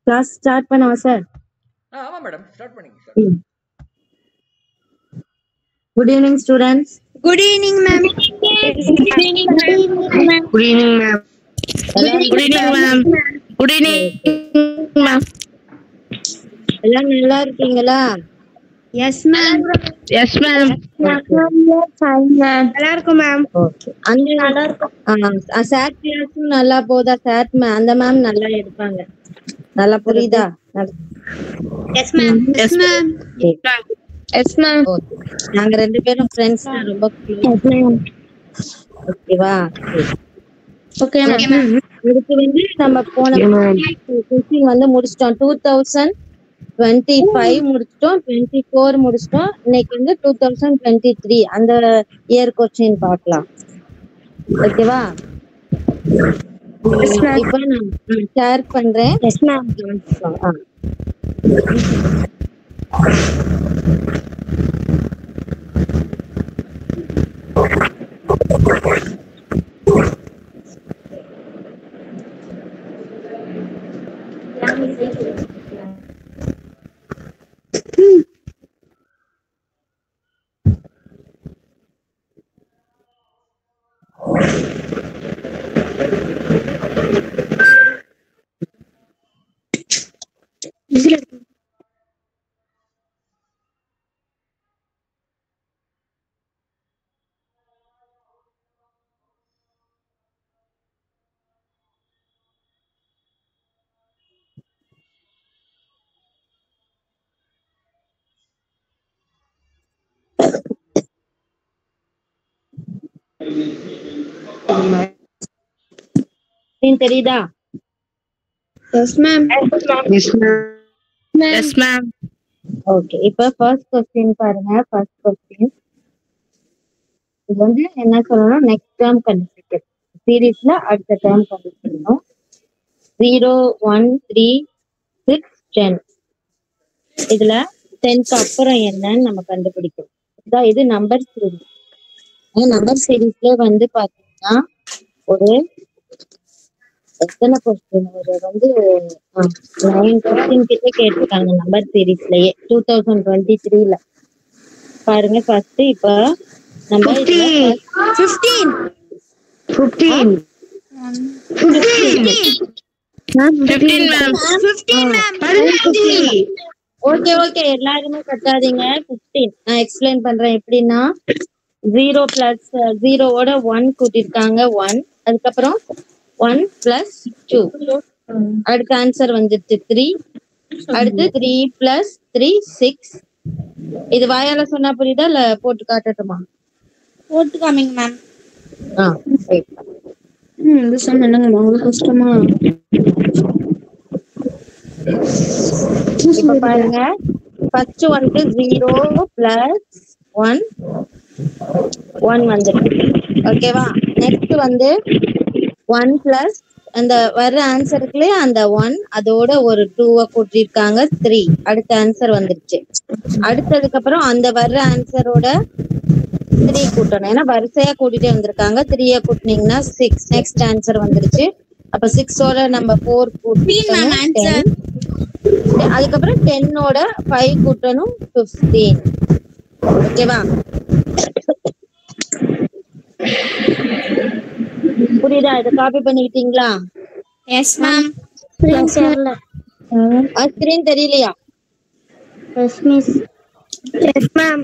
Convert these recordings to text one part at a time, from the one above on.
Class start பண்ணவா sir? ஆமா madam, start பண்ணுங்க. Good evening students. Good evening, ma'am. Good evening, ma'am. Good evening, ma'am. Good evening, ma'am. Good evening, ma'am. எல்லாம் நல்லா இருக்கீங்களா? Yes, ma'am. Yes, ma'am. Fine, ma'am. நல்லா இருக்கும், ma'am. Okay. அந்த chat class நல்லா போதா? சாட் அந்த மேம் நல்லா எடுப்பாங்க. நல்லா புரியுதா? Yes, ma'am. Yes, ma'am. Yes, ma'am. Okay. நாங்க ரெண்டு பேரும் ஃப்ரெண்ட்ஸ் ரொம்ப க்ளோஸ். ஓகேவா? Okay, ma'am. இதுக்கு வந்து நம்ம போன கொஸ்டின் வந்து முடிச்சிட்டோம். 2025 முடிச்சிட்டோம், 24 முடிச்சிட்டோம். இன்னைக்கு வந்து 2023 அந்த இயர் கொஸ்டின் பார்க்கலாம். ஓகேவா? இப்போ நான் ஷேர் பண்றேன். Yes, ma'am. தெரியுதா? Yes, ma'am. Yes, ma'am. Yes, ma'am. Okay. இப்போ ஃபர்ஸ்ட் क्वेश्चन பாருங்க. ஃபர்ஸ்ட் क्वेश्चन இது வந்து என்ன சொல்லணும்? நெக்ஸ்ட் டேர்ம் கண்டுபிடிக்கணும். சீரிஸ்ல அடுத்த டேர்ம் கண்டுபிடிக்கணும். 0 1 3 6 10. இதுல 10க்கு அப்புறம் என்னன்னு நம்ம கண்டுபிடிக்கணும். இதான் இது நம்பர் சீரிஸ். நம்பர் சீரிஸ்ல வந்து பாத்தீங்கன்னா ஒரு எத்தனை கொஸ்டின், ஒரு வந்து 9 கொஸ்டின் கிட்ட கேட்டிருக்காங்க நம்பர் சீரிஸ்லயே 2023ல. பாருங்க ஃபர்ஸ்ட் இப்ப நம்ம 15. 15, ma'am. 15, ma'am. ஓகே ஓகே, எல்லாருமே கட்டாதீங்க. 15 நான் எக்ஸ்பிளைன் பண்றேன் எப்படின்னா 0 பிளஸ் 0ஓட 1 கூட்டிருக்காங்க 1, அதுக்கப்புறம் 1 பிளஸ் 2, அடுத்த ஆன்சர் வந்துருச்சு 3, அடுத்து 3 பிளஸ் 3 6. இது வாயால சொன்னா புரியுதா இல்ல போட்டு காட்டட்டுமா? போட்டு காமிங்க, மேம். இந்த சம் என்னங்க உங்களுக்கு கஷ்டமா? இப்ப பாருங்க, ஃபர்ஸ்ட் ஒன்க்கு 0 பிளஸ் 1 வந்துருக்கு. ஓகேவா? நெக்ஸ்ட் வந்து 1 பிளஸ் அந்த வர்ற ஆன்சருக்குள்ளே அந்த 1 அதோட ஒரு 2 கூட்டிருக்காங்க 3, அடுத்த ஆன்சர் வந்துருச்சு. அடுத்ததுக்கு அப்புறம் அந்த வர்ற ஆன்சரோட 3 கூட்டணும். ஏன்னா வரிசையா கூட்டிட்டே வந்திருக்காங்க. 3 கூட்டினீங்கன்னா 6, நெக்ஸ்ட் ஆன்சர் வந்துருச்சு. அப்ப 6ஓட நம்ம 4 கூட்டணும் 10. அதுக்கப்புறம் 10ஓட 5 கூட்டணும் 15. ஓகேவா? புரியுதா? இதை காப்பி பண்ணிக்கிட்டீங்களா? Yes, ma'am. ஸ்கிரீன் தெரியலையா? Yes, miss. Yes, ma'am.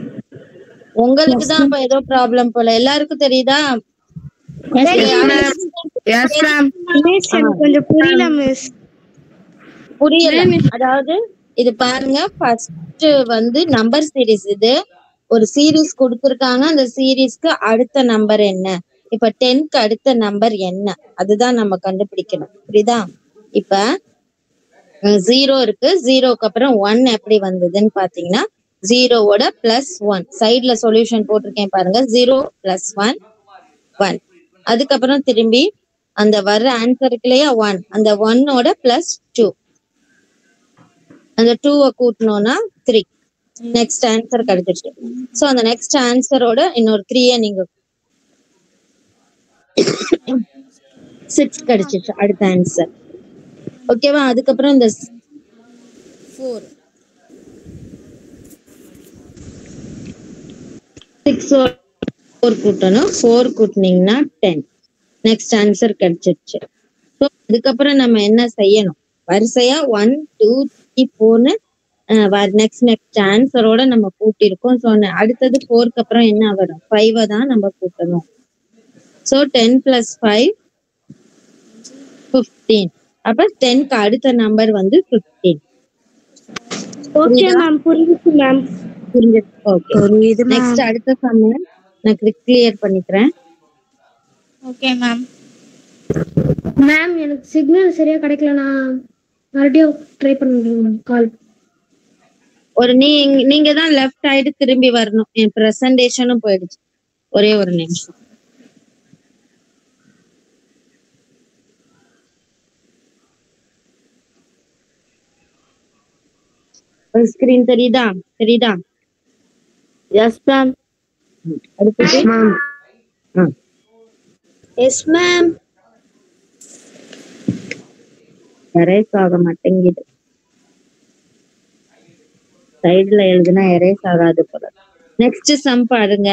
உங்களுக்கு தான் இப்ப ஏதோ ப்ராப்ளம் போல. எல்லாருக்கும் தெரியுதா? Yes, ma'am. Miss, எனக்கு கொஞ்சம் புரியல, மிஸ். புரியல. அதாவது இது பாருங்க, ஃபர்ஸ்ட் வந்து நம்பர் சீரிஸ். இது ஒரு சீரிஸ் கொடுத்திருக்காங்க. அந்த சீரிஸ்க்கு அடுத்த நம்பர் என்ன? இப்ப 10க்கு அடுத்த நம்பர் என்ன? அதுதான் நம்ம கண்டுபிடிக்கணும். புரியுதா? இப்ப 0 இருக்கு. 0க்கு அப்புறம் 1 எப்படி வந்ததுன்னு பாத்தீங்கன்னா 0ஓட பிளஸ் 1 சைட்ல சொல்யூஷன் போட்டிருக்கேன் பாருங்க. 0 பிளஸ் 1 1. அதுக்கப்புறம் திரும்பி அந்த வர்ற ஆன்சருக்குள்ளேயே 1, அந்த 1ஓட பிளஸ் 2, அந்த 2 கூட்டணும்னா 3, நெக்ஸ்ட் ஆன்சர் கிடைச்சிருச்சு. சோ அந்த நெக்ஸ்ட் ஆன்சரோட இன்னொரு 3 நீங்க 6 கிடைச்சிச்சு அடுத்த ஆன்சர். ஓகேவா? அதுக்கப்புறம் இந்த 4. 6 4 கூட்டணும். 4 கூட்டினீங்கன்னா 10. நெக்ஸ்ட் ஆன்சர் கிடைச்சிருச்சு. ஸோ அதுக்கப்புறம் நம்ம என்ன செய்யணும்? வரிசையா 1 2 3 4ன்னு நெக்ஸ்ட் ஆன்சரோட நம்ம கூட்டியிருக்கோம். ஸோ அடுத்தது 4க்கு அப்புறம் என்ன வரும்? 5 தான் நம்ம கூட்டணும். ஸோ 10 + 5 15. அப்ப 10க்கு அடுத்த நம்பர் வந்து 15. ஓகே மேம், புரியுது மேம். புரிஞ்சுது. ஓகே, நெக்ஸ்ட் அடுத்த சம் நான் கிளியர் பண்ணிக்கிறேன். Okay ma'am. மேம் எனக்கு சிக்னல் சரியா கிடைக்கல, நான் மறுபடியும் ட்ரை பண்ணுறேன் கால். நீங்க தான் லெஃப்ட் சைடு திரும்பி வரணும். என் பிரசன்டேஷனும் போயிடுச்சு. ஒரே ஒரு நிமிஷம். ஸ்கிரீன் தெரியுதா? Yes ma'am. அடுத்தது எஸ் மேம். எரேஸ் ஆக மாட்டேங்குது. சைடுல எழுதுனா எரேஸ் ஆகாது போல. நெக்ஸ்ட் சம் பாருங்க.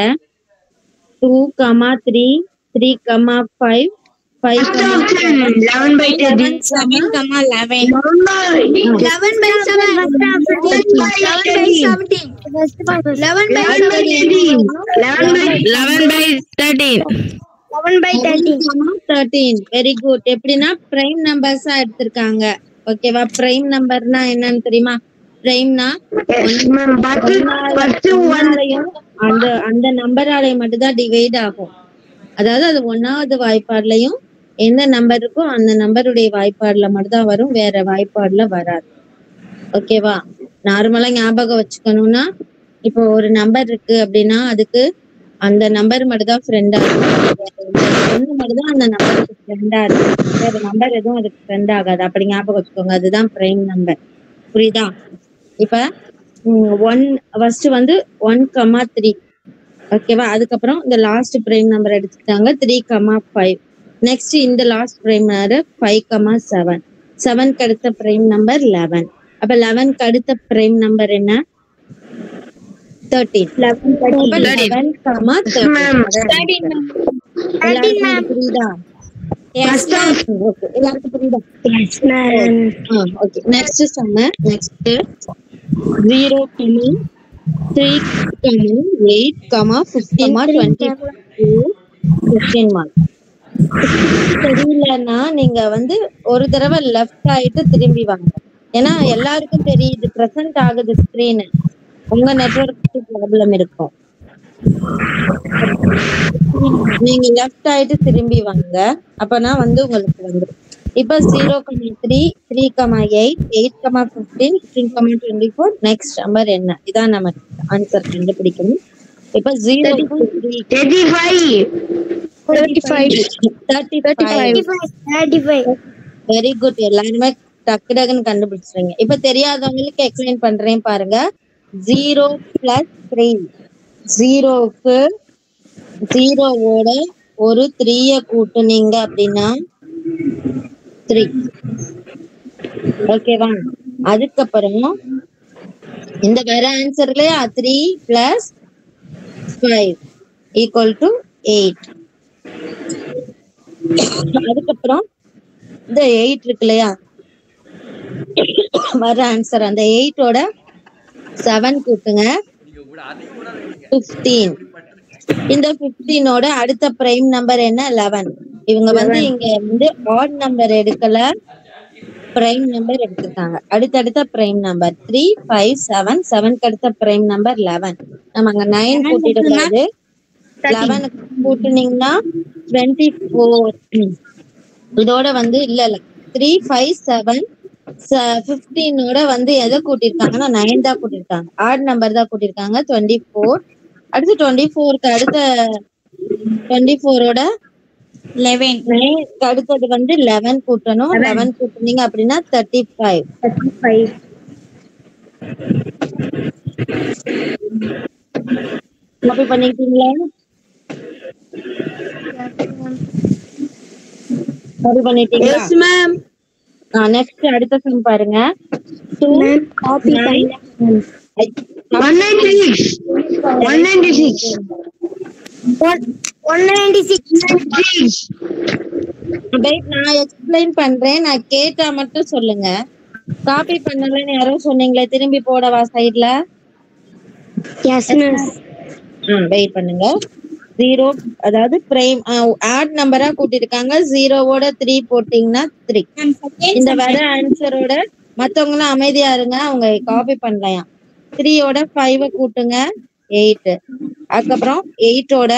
2, 3, 3, 5, 5, 11 by 7. 11 by 7. 11 by 13. Very good. எப்படின்னா பிரைம் நம்பர்ஸா எடுத்திருக்காங்க. ஓகேவா? பிரைம் நம்பர்னா என்னன்னு தெரியுமா? பிரைம்னா அந்த நம்பராலையும் மட்டும்தான் டிவைட் ஆகும். அதாவது அது 1வது வாய்ப்பாடுலயும் எந்த நம்பர் இருக்கோ அந்த நம்பருடைய வாய்ப்பாடுல மட்டும்தான் வரும், வேற வாய்ப்பாடுல வராது. ஓகேவா? நார்மலா ஞாபகம் வச்சுக்கணும்னா, இப்போ ஒரு நம்பர் இருக்கு அப்படின்னா அதுக்கு அந்த நம்பர் மட்டும் தான் ஃப்ரெண்டா இருக்கும். ஒண்ணு மட்டும் தான் அந்த நம்பருக்கு ஃப்ரெண்டா இருக்கும். வேற நம்பர் எதுவும் அதுக்கு ஃப்ரெண்ட் ஆகாது. அப்படி ஞாபகம் வச்சுக்கோங்க. அதுதான் பிரைம் நம்பர். புரியுதா? இப்ப 1 ஃபர்ஸ்ட் வந்து 1, 3. ஓகேவா? அதுக்கப்புறம் இந்த லாஸ்ட் பிரைம் நம்பர் எடுத்துட்டாங்க 3, 5. நெக்ஸ்ட் இந்த லாஸ்ட் பிரைம் நம்பர் 5, 7. 7க்கு அடுத்த பிரைம் நம்பர் 11. அப்ப 11க்கு அடுத்த பிரைம் நம்பர் என்ன? 13. 11, 13. எல்லாருக்கும் புரியுதா? எல்லாருக்கும் புரியுதா? Okay. Next some. Next 0, 3, 8, 15, 15 mark. தெரியலன்னா நீங்க வந்து ஒரு தடவை லெஃப்ட் ஆயிட்டு திரும்பி வாங்க. ஏன்னா எல்லாருக்கும் தெரியுது பிரசன்ட் ஆகுது ஸ்கிரீன். உங்க நெட்வொர்க் ப்ராப்ளம் இருக்கும். நீங்க லெஃப்ட் ஆயிட்டு திரும்பி வாங்க. அப்பனா வந்து உங்களுக்கு வந்துடும். இப்ப 0, 3, 3, 8, 8, 15, 15, 24. நெக்ஸ்ட் நம்பர் என்ன? இதான் நம்ம ஆன்சர் கண்டுபிடிக்கணும். இப்ப 0, 35. Very good. எல்லாருமே டக்கு டக்குன்னு கண்டுபிடிச்சிருங்க. இப்ப தெரியாதவங்களுக்கு எக்ஸ்பிளைன் பண்றேன் பாருங்க. 0 + 3. 0க்கு 0வோட ஒரு 3ய கூட்டுனீங்க அப்படின்னா 3. ஓகேவா? அதுக்கப்புறம் இந்த வேற ஆன்சர்லயே 3 + 5 = 8. அதுக்கப்புறம் இந்த 8 இருக்கு இல்லையா? வர ஆன்சர் அந்த 8ஓட 7 கூட்டுங்க 15. இந்த 15ஓட அடுத்த பிரைம் நம்பர் என்ன? 11. இவங்க வந்து இங்க வந்து ஆட் நம்பர் எடுக்கல, பிரைம் நம்பர் எடுத்திருக்காங்க. அடுத்தடுத்த பிரைம் நம்பர் 3, 5, 7. 7க்கு அடுத்த பிரைம் நம்பர் 11. நம்ம அங்க 9 கூட்டிடக்கூடாது. 11 கூட்டுனீங்கன்னா 24. இதோட வந்து இல்ல 3, 5, 7, 15ஓட வந்து எதை கூட்டிருக்காங்கன்னா 9 தான் கூட்டிருக்காங்க. ஆட் நம்பர் தான் கூட்டிருக்காங்க 24. அடுத்து 24க்கு அடுத்த 24ஓட 11 அடுத்தது வந்து 11 கூட்டணும். 11 கூட்டுனீங்க அப்படின்னா 35. காப்பி பண்ணிட்டீங்களா? காப்பி பண்ணிட்டீங்களா? Yes ma'am. நெக்ஸ்ட் அடுத்த சம் பாருங்க. Ma'am, copy பண்ணல. 196. 196. 196. நான் எக்ஸ்பிளைன் பண்றேன், நான் கேட்டா மட்டும் சொல்லுங்க. காப்பி பண்ணலன்னு யாரோ சொன்னீங்களே, திரும்பி போடவா சைடுல? Yes, ma'am. வெயிட் பண்ணுங்க. 0 அதாவது பிரைம் ஆட் நம்பரா கூட்டிருக்காங்க. 0வோட 3 போட்டீங்கன்னா 3. இந்த வர ஆன்சரோட மத்தவங்க அமைதியா இருங்க, அவங்க காப்பி பண்ணலையா. 3யோட 5 கூட்டுங்க 8. அதுக்கப்புறம் 8ஓட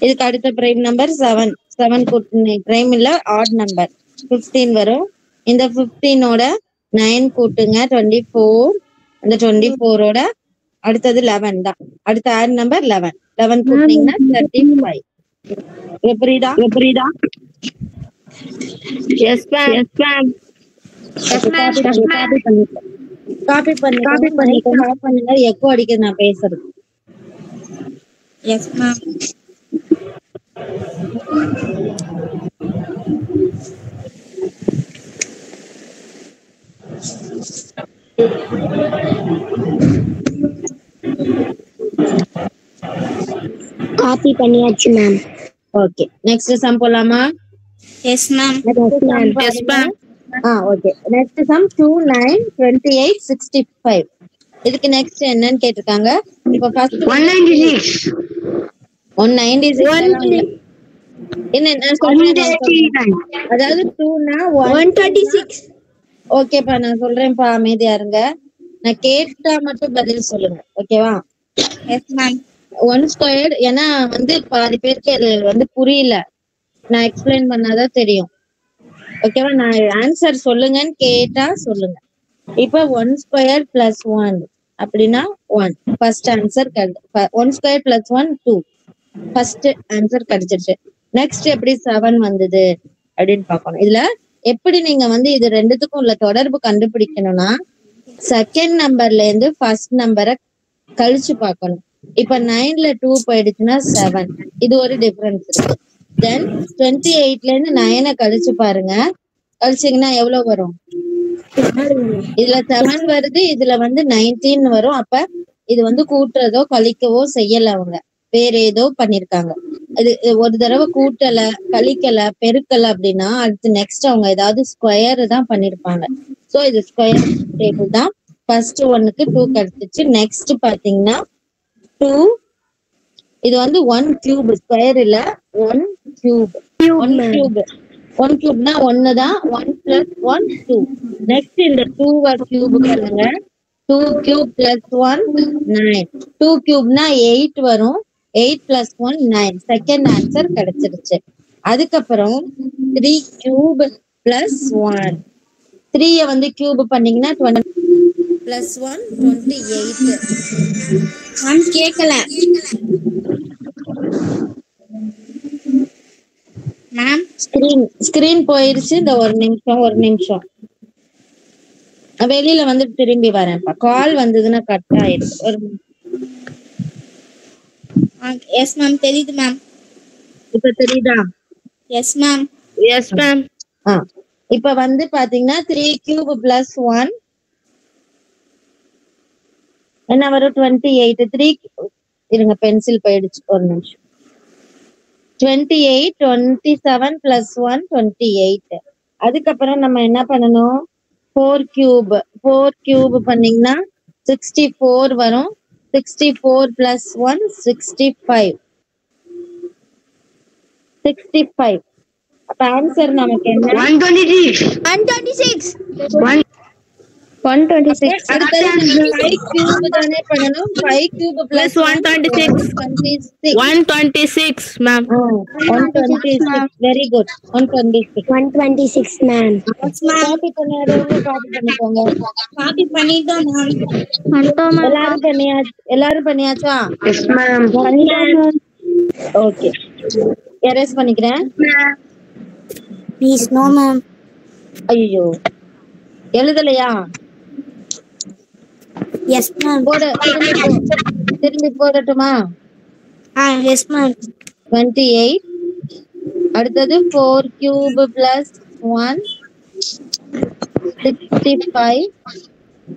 இதுக்கு அடுத்த பிரைம் நம்பர் 7 கூட்டுங்க, பிரைம் இல்ல ஆட் நம்பர் 15 வரும். இந்த 15ஓட 9 கூட்டுங்க 24. அந்த 24ஓட அடுத்தது 11 தான். அடுத்த ஆட் நம்பர் 11 கூட்டினீங்கன்னா 35. புரியுதா? Yes, ma'am. Yes, ma'am. Copy பண்ணுங்க. எக்கோ அடிக்குது நான் பேசுறது. Yes, ma'am. காப்பி பண்ணியாச்சு மேம். ஓகே, நெக்ஸ்ட் சம் போலாமா? Yes ma'am. Yes, ma'am. Okay, next sum 2, 9, 28, 65. இதுக்கு நெக்ஸ்ட் என்னன்னு கேட்டிருக்காங்க. இப்போ ஃபர்ஸ்ட் 196. 196 என்ன நான் சொல்றேன். அதாவது 2னா 126. ஓகேப்பா, நான் சொல்றேன்ப்பா, அமைதியா இருங்க. நான் கேட்டா மட்டும் பதில் சொல்லுங்க, ஓகேவா? Yes ma'am. 1 ஸ்கொயர்ட், ஏன்னா வந்து பாதி பேருக்கு இது வந்து புரியல, நான் எக்ஸ்பிளைன் பண்ணாதான் தெரியும், ஓகேவா? நான் ஆன்சர் சொல்லுங்கன்னு கேட்டா சொல்லுங்க. இப்ப 1 ஸ்கொயர் பிளஸ் 1 அப்படின்னா 1 first answer. 1 square plus 1 2 first answer கிடைச்சிருச்சு. நெக்ஸ்ட் எப்படி 7 வந்தது அப்படின்னு பார்க்கணும். இதுல எப்படி நீங்க வந்து இது ரெண்டுத்துக்கும் உள்ள தொடர்பு கண்டுபிடிக்கணும்னா, செகண்ட் நம்பர்ல இருந்து ஃபர்ஸ்ட் நம்பரை கழிச்சு பார்க்கணும். இப்ப 9ல 2 போயிடுச்சுன்னா 7, இது ஒரு டிஃபரன்ஸ் இருக்கு. தென் 28ல இருந்து 9 கழிச்சு பாருங்க, கழிச்சீங்கன்னா எவ்வளவு வரும்? இதுல 7 வருது, இதுல வந்து 19 வரும். அப்ப இது வந்து கூட்டுறதோ கழிக்கவோ செய்யல, அவங்க வேற ஏதோ பண்ணிருக்காங்க. இது ஒரு தடவை கூட்டல, கழிக்கல, பெருக்கல அப்படின்னா அடுத்து நெக்ஸ்ட் அவங்க ஏதாவது ஸ்கொயர் தான் பண்ணிருப்பாங்க. சோ இது ஸ்கொயர் டேபிள் தான். ஃபர்ஸ்ட் 1க்கு 2 கிடைச்சிச்சு. நெக்ஸ்ட் பாத்தீங்கன்னா 2, இது வந்து 1 கியூப், ஸ்கொயர் இல்ல, 1 கியூப். 1 கியூப்னா 1 தான். 1 plus 1 2. நெக்ஸ்ட் இந்த 2 கியூப் பண்ணுங்க. 2 கியூப் பிளஸ் 1 9. 2 கியூப்னா 8 வரும். 8 plus 1 9. செகண்ட் ஆன்சர் கிடைச்சிருச்சு. அதுக்கப்புறம் 3 கியூப் பிளஸ் 1. 3 வந்து கியூப் பண்ணீங்கன்னா 20 plus 1 28. மேம் கேக்கல மேம். ஸ்கிரீன் போயிருச்சு. இந்த ஒரு நிமிஷம் நான் வெளியில வந்து திரும்பி வரேன்ப்பா. கால் வந்ததுன்னா கட் ஆயிடுச்சு. ஒரு எஸ் மேம். தெரியுது மேம். இப்ப தெரியுதா? S ma'am. Yes, ma'am. இப்ப வந்து பாத்தீங்கன்னா 3 கியூப் பிளஸ் 1 என்ன வரும்? 28. 3 இருங்க, பென்சில் போயிடுச்சு, ஒரு நிமிஷம். 28, 27 plus 1 28. அதுக்கப்புறம் நம்ம என்ன பண்ணணும்? 4 கியூப் பண்ணீங்கன்னா 64 வரும். 64 plus 1 65. அப்ப ஆன்சர் நமக்கு என்ன? 126. 126. அடுத்தது நம்ம 5 கியூப் தானே பண்ணணும். 5 cube Plus plus 126. 126. 126, ma'am. 126. Very good. 126. 126 ma'am. Copy பண்ணாதவங்க காப்பி பண்ணிக்கோங்க. காப்பி பண்ணிட்டோம் மேம். எல்லாரும் பண்ணியாச்சா? Yes, ma'am. ஓகே, எரேஸ் பண்ணிக்கிறேன். Please no ma'am. ஐயோ, எழுதலையா? Yes ma'am. திரும்பி போடட்டுமா? Yes ma'am. 28. அடுத்தது 4 cube plus 1 65.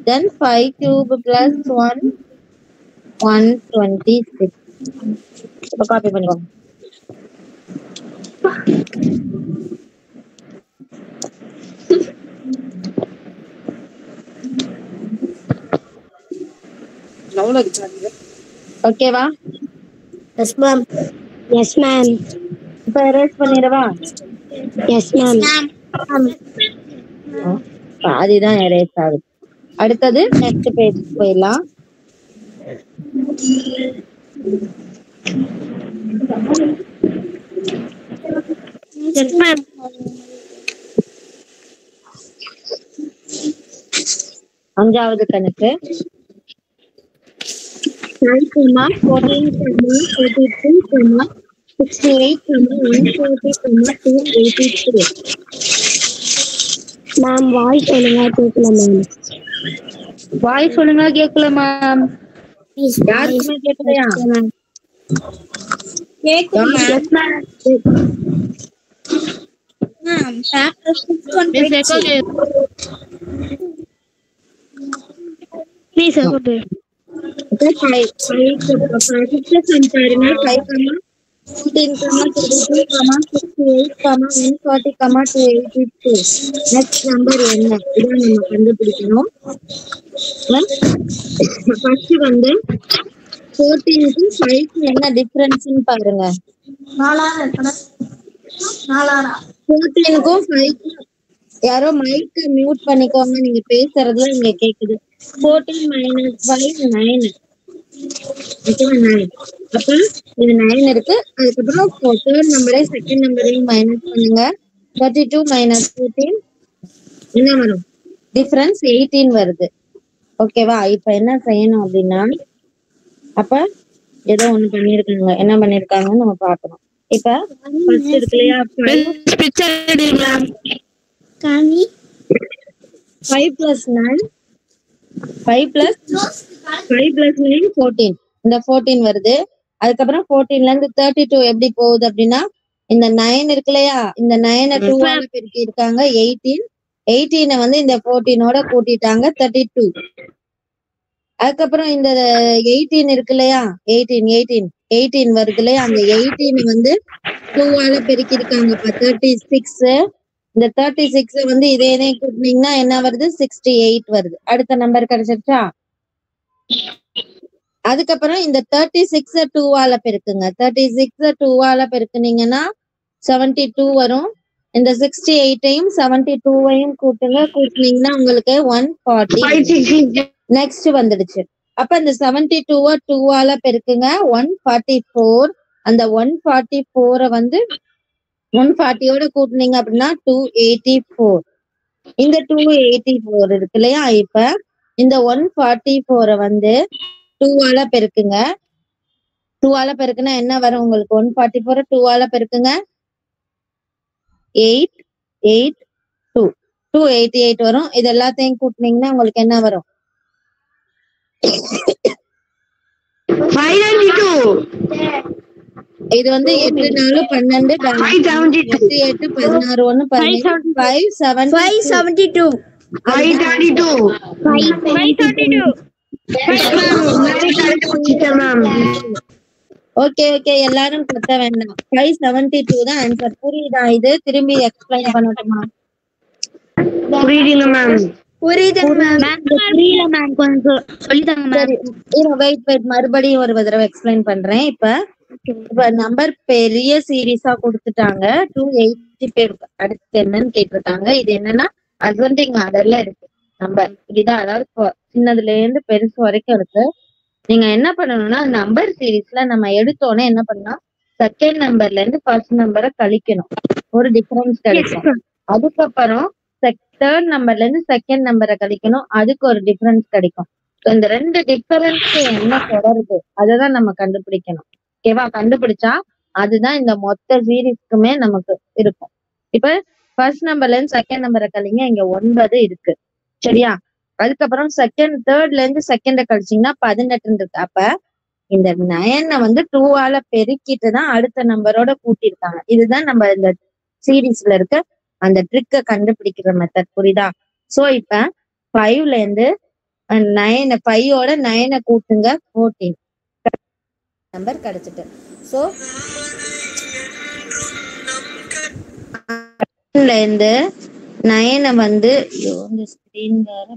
Then 5 cube plus 1, 126. இப்போ காப்பி பண்ணிக்கோங்க. ஓகேவா? Yes, ma'am. Yes, ma'am. இப்போ erase பண்ணிடவா? Yes, ma'am. பாதிதான் erase ஆகுது. அடுத்தது நெக்ஸ்ட் பேஜ் போயிடலாம். Yes, ma'am. அஞ்சாவது கணக்கு 5, 14, 32, 68, 140, 283. Ma'am, voice ஒழுங்கா கேட்கல ma'am. வாய்ஸ் ஒழுங்கா கேட்கல மேம். Please, யாருக்குமே கேட்கலையா? கேக்குது Yes, ma'am. ma'am. Chapter 6 on Miss Ekode. Please, Ekode. 5 plus 1 பாருங்க. 5, 14, 32, 68, 140, 282. நெக்ஸ்ட் நம்பர் என்ன? இதான் நம்ம கண்டுபிடிக்கணும். ஃபர்ஸ்ட் வந்து 14 க்கு 5 என்ன டிஃபரன்ஸ்னு பாருங்க. 14க்கும் 5க்கும் யாரோ மைக் மியூட் பண்ணிக்கோங்க, நீங்க பேசுறது இங்க கேக்குது. 14 minus 5 9. ஓகேவா? 9. அப்ப இது 9 இருக்கு. அதுக்கப்புறம் தேர்ட் நம்பரையும் செகண்ட் நம்பரையும் மைனஸ் பண்ணுங்க. 32 மைனஸ் 14 என்ன வரும்? டிஃபரன்ஸ் 18 வருது. ஓகேவா? இப்ப என்ன செய்யணும் அப்படின்னா, அப்ப ஏதோ ஒண்ணு பண்ணிருக்காங்க. என்ன பண்ணிருக்காங்கன்னு நம்ம பாக்கணும். இப்ப ஃபர்ஸ்ட் இருக்கு இல்லையா, Miss picture ready, ma'am. Kani. 5 plus 9 5 plus 9 14. இந்த 14 வருது. அதுக்கப்புறம் 14ல இருந்து 32 எப்படி போகுது அப்படின்னா, இந்த 9 இருக்கு இல்லையா, இந்த 9 2 ஆல பெருக்கி இருக்காங்க 18. 18 வந்து இந்த 14ஓட கூட்டிட்டாங்க 32. அதுக்கப்புறம் இந்த 18 இருக்கு இல்லையா, 18 வருது இல்லையா, அந்த 18 வந்து 2 ஆல பெருக்கி இருக்காங்க 36. இந்த 36 வந்து இதே கூட்டினீங்கன்னா என்ன வருது, 68 வருது. அடுத்த நம்பர் கிடைச்சிருச்சா? அதுக்கப்புறம் இந்த 36 2 ஆல பெருக்குங்க. 36 2 ஆல பெருக்குனீங்கன்னா 72 வரும். இந்த 68ஐயும் 72ஐயும் கூட்டுங்க. கூட்டினீங்கன்னா உங்களுக்கு 140. நெக்ஸ்ட் வந்துடுச்சு. அப்ப இந்த 72 2 ஆல பெருக்குங்க 144. அந்த 144 வந்து 140ஓட கூட்டினீங்க அப்படின்னா 284. இந்த 284 இருக்கு இல்லையா, இப்ப இந்த 144 வந்து 2 ஆல பெருக்குங்க. 2 ஆல பெருக்குனா என்ன வரும் உங்களுக்கு? 144 2 ஆல பெருக்குங்க 882 288 வரும். இது எல்லாத்தையும் கூட்டினீங்கன்னா உங்களுக்கு என்ன வரும்? 592. இது வந்து 8 4 12 8 8 16 1 17 572. 572. ஓகே ஓகே, எல்லாரும் கத்த வேண்டாம். 572 தான் ஆன்சர். புரியுதா? இது திரும்பி எக்ஸ்பிளைன் பண்ணட்டுமா? புரியுதுங்க மேம். புரியல ma'am. கொஞ்சம் சொல்லிதாங்க ma'am. சரி, வெயிட் மறுபடியும் ஒரு தடவை எக்ஸ்பிளைன் பண்றேன். இப்ப நம்பர் பெரிய சீரீஸா கொடுத்துட்டாங்க. 280 பேருக்கு அடுத்து என்னன்னு கேட்டிருக்காங்க. இது என்னன்னா அசெண்டிங் ஆர்டர்ல இருக்கு நம்பர். இதுதான், அதாவது சின்னதுல இருந்து பெருசு வரைக்கும் இருக்கு. நீங்க என்ன பண்ணணும்னா, நம்பர் சீரீஸ்ல நம்ம எடுத்தோன்னே என்ன பண்ணலாம், செகண்ட் நம்பர்ல இருந்து ஃபர்ஸ்ட் நம்பரை கழிக்கணும். ஒரு டிஃபரன்ஸ் கிடைக்கும். அதுக்கப்புறம் தேர்ட் நம்பர்ல இருந்து செகண்ட் நம்பரை கழிக்கணும். அதுக்கு ஒரு டிஃபரன்ஸ் கிடைக்கும். இந்த ரெண்டு டிஃபரன்ஸ் என்ன தொடருது அதைதான் நம்ம கண்டுபிடிக்கணும். ஓகேவா? கண்டுபிடிச்சா அதுதான் இந்த மொத்த சீரீஸ்க்குமே நமக்கு இருக்கும். இப்ப ஃபர்ஸ்ட் நம்பர்ல இருந்து செகண்ட் நம்பரை கழிங்க. இங்க 9 இருக்கு. சரியா? அதுக்கப்புறம் தேர்ட்ல இருந்து செகண்ட கழிச்சீங்கன்னா 18 இருக்கு. அப்ப இந்த 9 வந்து 2 ஆல பெருக்கிட்டு தான் அடுத்த நம்பரோட கூட்டியிருக்காங்க. இதுதான் நம்ம இந்த சீரீஸ்ல இருக்க அந்த ட்ரிக்க கண்டுபிடிக்கிற மெத்தட். புரியுதா? சோ இப்ப 5ல இருந்து 5ஓட 9 கூட்டுங்க 14 நம்பர் கிடைச்சிட்டு. சோ இருந்து 9 வந்து இந்த ஸ்கிரீன் வேற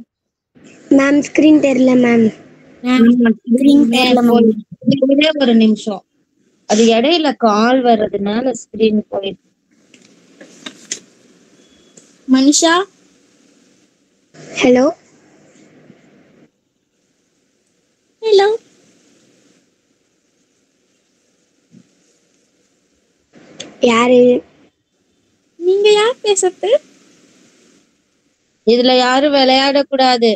மேம் ஸ்கிரீன் தெரியல மேம். ஒரே ஒரு நிமிஷம், அது இடையில கால் வர்றதுனால ஸ்கிரீன் போயிடுச்சு. மனிஷா ஹலோ ஹலோ யாரு? நீங்க யார் பேசுறது? இதுல யாரும் விளையாடக்கூடாது.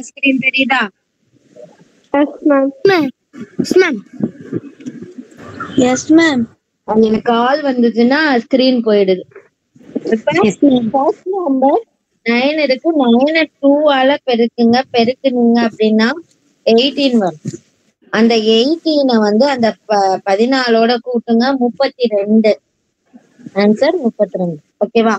ஸ்கிரீன் தெரியுதா? Yes ma'am. Ma'am yes ma'am. எனக்கு கால் வந்ததுன்னா ஸ்கிரீன் போயிடுது. ஃபர்ஸ்ட் நம்பர் 9 இருக்கு. 9 2ஆல பெருக்குங்க. பெருக்குனீங்க அப்படின்னா 18 வரும். அந்த 18 வந்து அந்த 14ஓட கூட்டுங்க 32. ஆன்சர் 32. ஓகேவா?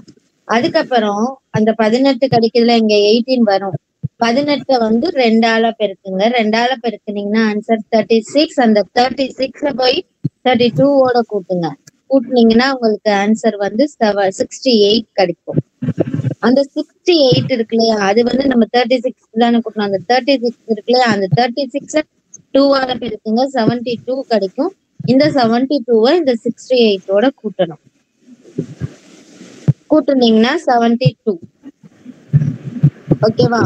அதுக்கப்புறம் அந்த 18 கிடைக்கிறதுல இங்க 18 வரும். 18 வந்து 2ஆல பெருக்குங்க. 2ஆல பெருக்குனீங்கன்னா ஆன்சர் 36. அந்த 36 போய் 32ஓட கூட்டுங்க. கூட்டினீங்கன்னா உங்களுக்கு ஆன்சர் வந்து 68 கிடைக்கும். அந்த 68 இருக்கு இல்லையா, அது வந்து நம்ம 36 தானே கூட்டணும். அந்த 36 இருக்கு இல்லையா, அந்த 36 2ஆல பெருக்குங்க 72 கிடைக்கும். இந்த 72 இந்த 68ஓட கூட்டணும். கூட்டுனீங்கன்னா 72. ஓகேவா?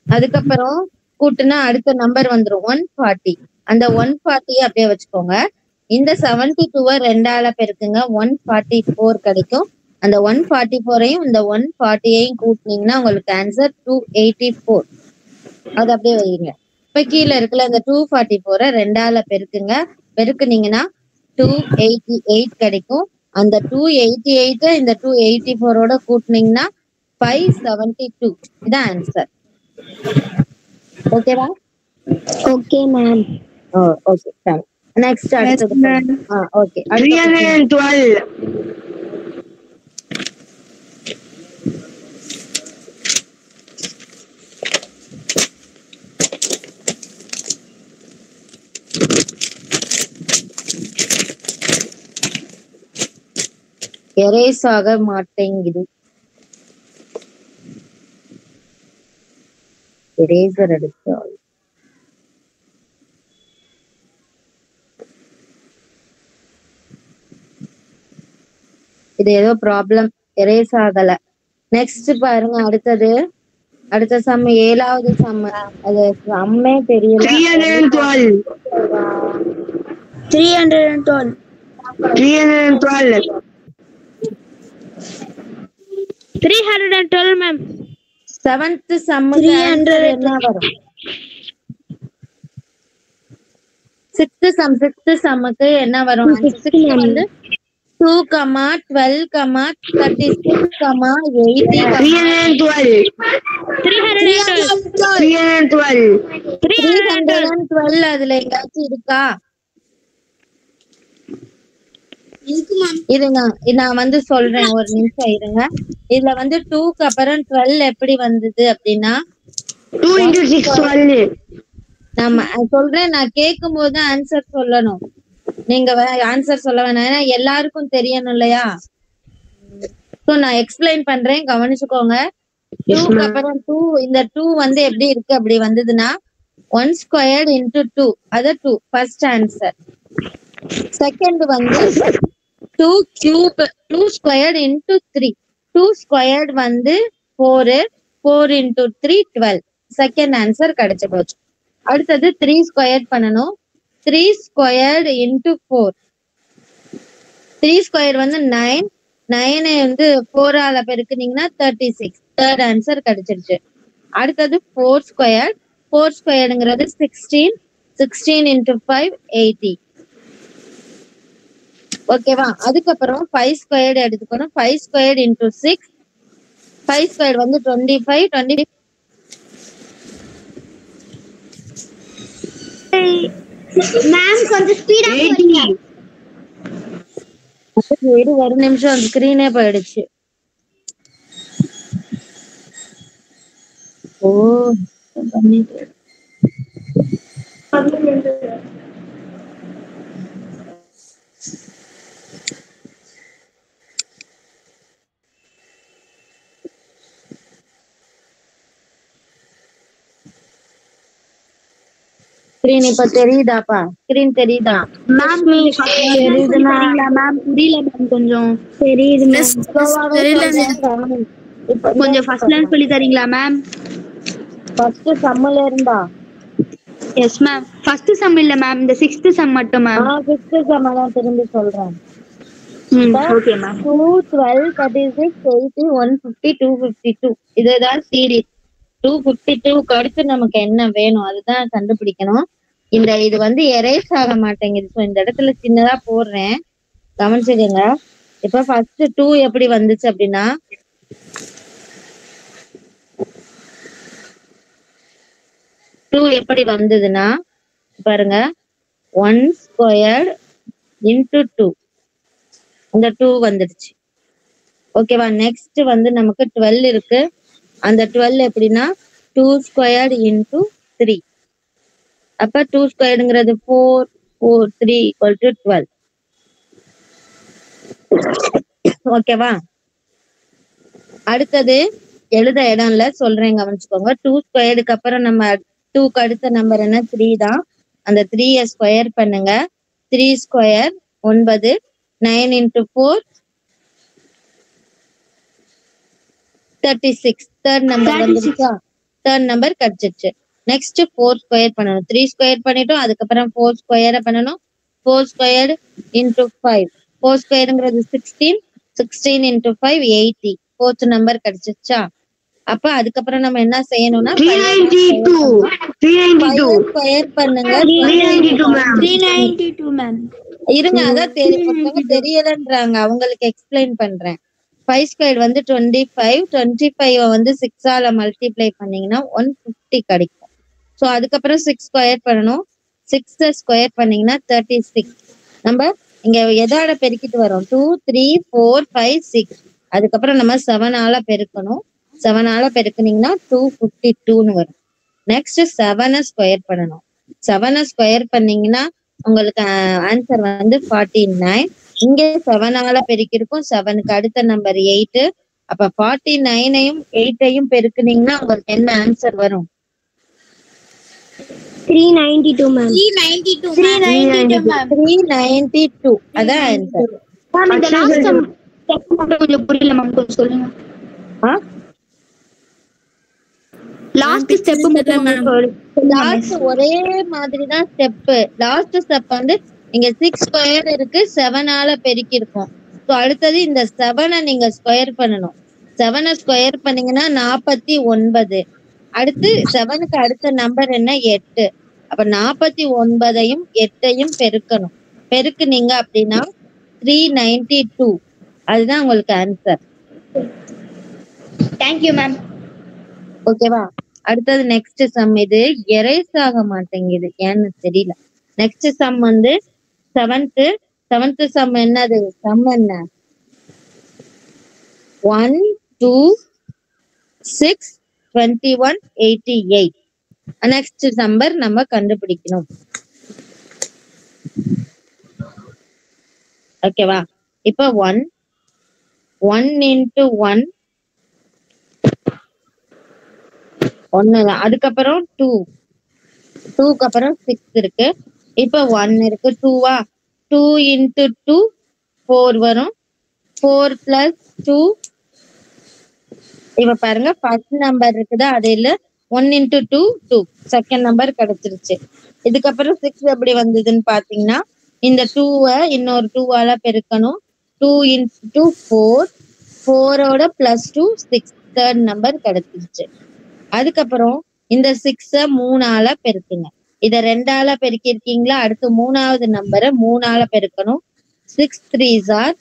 அதுக்கப்புறம் கூட்டுனா அடுத்த நம்பர் வந்துரும் 140. அந்த 140 அப்படியே வச்சுக்கோங்க. இந்த 72 2ஆல பெருக்குங்க 144 கிடைக்கும். அந்த 144ஐயும் இந்த 140ஐயும் கூட்டினீங்கன்னா உங்களுக்கு ஆன்சர் 284. அது அப்படியே வைங்க. இப்ப கீழே இருக்குல்ல இந்த 244 2ஆல பெருக்குங்க. பெருக்குனீங்கன்னா 288 கிடைக்கும். அந்த 288 இந்த 284ஓட கூட்டினீங்கன்னா 572. இதான் ஆன்சர். ஓகேவா? Okay ma'am. ஓகே சரி. நெக்ஸ்ட் அடுத்தது. ஓகே 312. எரேஸ் ஆக மாட்டேங்குது. எரேசர் எடுத்து இது ஏதோ ப்ராப்ளம், எரேஸ் ஆகல. நெக்ஸ்ட் பாருங்க அடுத்தது. அடுத்த சம் 7வது சம். அது சம்மே தெரியல. 312. 312. 312 மேம். 7th சம்முக்கு ஆன்சர் என்ன வரும்? 6th சம்முக்கு என்ன வரும்? 6 வந்து 2, 12, 36, 80. 312 அதுல எங்காச்சும் இருக்கா? இருங்க, நான் வந்து சொல்றேன், ஒரு நிமிஷம் இருங்க. இதுல வந்து 2க்கு அப்புறம் 12 எப்படி வந்தது அப்படின்னா 2 into 6 12. நம்ம சொல்றேன், நான் கேட்கும் போது ஆன்சர் சொல்லணும். நீங்க ஆன்சர் சொல்ல வேணாம், ஏன்னா எல்லாருக்கும் தெரியணும் இல்லையா? சோ நான் எக்ஸ்பிளைன் பண்றேன், கவனிச்சுக்கோங்க. 2க்கு அப்புறம் 2, இந்த 2 வந்து எப்படி இருக்கு அப்படி வந்ததுன்னா 1 squared into 2, அது 2 ஃபர்ஸ்ட் ஆன்சர். செகண்ட் வந்து 2 cube, 2 squared into 3, 2 squared வந்து 4, 4 into 3 12. செகண்ட் ஆன்சர் கிடைச்சு போச்சு. அடுத்தது 3 squared பண்ணணும். 3 squared into 4, 3 squared வந்து 9, 9 வந்து 4ஆல பெருக்குனீங்கன்னா 36. தேர்ட் ஆன்சர் கிடைச்சிருச்சு. அடுத்தது 4 squared, 4 squaredங்கிறது 16, 16 into 5 80. ஓகேவா? அதுக்கப்புறம் 5 squared எடுத்துக்கணும். 5 squared into 6, 5 squared வந்து 25, 20 மேம் கொஞ்சம் ஸ்பீடா போறீங்க. ஒரு நிமிஷம் ஸ்கிரீனே போயிடுச்சு. ஓ பண்ணிட்டு ஸ்கிரீன் இப்ப தெரியுதாப்பா? ஸ்கிரீன் தெரியுதா? மேம் தெரியுதுங்களா மேம்? புரியல மேம் கொஞ்சம். தெரியுது தெரியல கொஞ்சம் ஃபர்ஸ்ட்ல இருந்து சொல்லி தரீங்களா மேம்? ஃபர்ஸ்ட் சம்ல இருந்தா? Yes ma'am. ஃபர்ஸ்ட் சம் இல்ல மேம், இந்த 6th சம் மட்டும் மேம். ஃபிஃப்த் சம் தான் திரும்பி சொல்றேன். Okay ma'am. 2 12 36 80 150 252 இதுதான் சீரிஸ். 252க்கு அடுத்து நமக்கு என்ன வேணும் அதுதான் கண்டுபிடிக்கணும். இது வந்து எரேஸ் ஆக மாட்டேங்குது. ஸோ இந்த இடத்துல சின்னதா போடுறேன், கவனிச்சுக்கோங்க. இப்ப ஃபர்ஸ்ட் 2 எப்படி வந்துச்சு அப்படின்னா, எப்படி வந்ததுன்னா பாருங்க, 1 ஸ்கொயர்ட் இன்டு 2 இந்த 2 வந்துடுச்சு. ஓகேவா? நெக்ஸ்ட் வந்து நமக்கு 12 இருக்கு. அந்த 12 எப்படின்னா 2 ஸ்கொயர்ட் இன்டு 3. அப்ப 2 ஸ்கொயர்டுங்கிறது 4 4 3 = 12. ஓகேவா? அடுத்தது எழுத இடம் இல்ல, சொல்றேன் கவனிச்சுக்கோங்க. 2 ஸ்கொயர்டுக்கு அப்புறம் நம்ம 2க்கு அடுத்த நம்பர் என்ன? 3 தான். அந்த 3ய ஸ்கொயர் பண்ணுங்க. 3 ஸ்கொயர் 9. 9 × 4 36. தேர்ட் நம்பர் வந்துருச்சா? தேர்ட் நம்பர் கிடைச்சிருச்சு. நெக்ஸ்ட் 4 ஸ்கொயர் பண்ணணும். 3 ஸ்கொயர் பண்ணிட்டோம், அதுக்கப்புறம் 4 ஸ்கொயரை பண்ணணும். 4 ஸ்கொயர் × 5. 4 ஸ்கொயருங்கிறது 16. 16 × 5 80. ஃபோர்த் நம்பர் கிடைச்சிருச்சா? அப்ப அதுக்கப்புறம் நம்ம என்ன செய்யணும்னா 392 ஸ்கொயர் பண்ணுங்க. 392 மேம். இருங்க, அதான் தெரியலன்றாங்க, அவங்களுக்கு எக்ஸ்பிளைன் பண்றேன். 5 ஸ்கொயர் வந்து 25. 25 வந்து 6 ஆல மல்டிப்ளை பண்ணீங்கன்னா 150 கிடைக்கும். ஸோ அதுக்கப்புறம் 6 ஸ்கொயர் பண்ணணும். 6 ஸ்கொயர் பண்ணீங்கன்னா 36. நம்ம இங்க எதால பெருக்கிட்டு வரோம்? 2 3 4 5 6. அதுக்கப்புறம் நம்ம 7 ஆல பெருக்கணும். 7 ஆல பெருக்குனீங்கன்னா 252ன்னு வரும். நெக்ஸ்ட் 7 ஸ்கொயர் பண்ணணும். 7 ஸ்கொயர் பண்ணீங்கன்னா உங்களுக்கு ஆன்சர் வந்து 49. இங்க 7 ஆல பெருக்கிருக்கும். 7க்கு அடுத்த நம்பர் 8. அப்ப 49ஐயும் 8ஐயும் பெருக்குனீங்கன்னா உங்களுக்கு என்ன ஆன்சர் வரும்? 392 மேம். 392 மேம். 392 அதான் ஆன்சர். மேம் இந்த லாஸ்ட் சம் கொஞ்சம் புரியல மேம், கொஞ்சம் சொல்லுங்க. லாஸ்ட் ஸ்டெப் மட்டும் லாஸ்ட் ஒரே மாதிரி தான் ஸ்டெப். லாஸ்ட் ஸ்டெப் வந்து இங்க 6 ஸ்கொயர் இருக்கு, 7 ஆல பெருக்கி இருக்கும். ஸோ அடுத்தது இந்த 7 நீங்க ஸ்கொயர் பண்ணணும். 7 ஸ்கொயர் பண்ணீங்கன்னா 49. அடுத்து 7க்கு அடுத்த நம்பர் என்ன? 8. அப்ப 49ஐயும் 8ஐயும் பெருக்கணும். பெருக்குனீங்க அப்படின்னா 392. அதுதான் உங்களுக்கு ஆன்சர். Thank you ma'am. ஓகேவா? அடுத்தது நெக்ஸ்ட் சம். இது எரேஸ் ஆக மாட்டேங்குது, ஏன்னு தெரியல. நெக்ஸ்ட் சம் வந்து 7th சம் என்னது? சம் என்ன? 1 2 6 21 88. நெக்ஸ்ட் நம்பர் நம்ம கண்டுபிடிக்கணும். ஓகேவா? இப்ப 1 1 × 1 1 அதுக்கப்புறம் 2 2க்கு அப்புறம் 6 இருக்கு. இப்ப 1 இருக்கு. 2வா? 2 × 2 4 வரும். 4 + 2. இப்ப பாருங்க, ஃபர்ஸ்ட் நம்பர் இருக்குதா? அது இல்ல. 1 × 2 2. செகண்ட் நம்பர் கிடைச்சிருச்சு. இதுக்கப்புறம் 6 எப்படி வந்ததுன்னு பாத்தீங்கன்னா, இந்த 2வை இன்னொரு 2 ஆல பெருக்கணும். 2 × 4. 4ஓட +2 6. தேர்ட் நம்பர் கிடைச்சிருச்சு. அதுக்கப்புறம் இந்த 6 3 ஆல பெருக்குங்க. இத 2 ஆல பெருக்கி இருக்கீங்களா? அடுத்து 3வது நம்பரை 3 ஆல பெருக்கணும். 6 3s are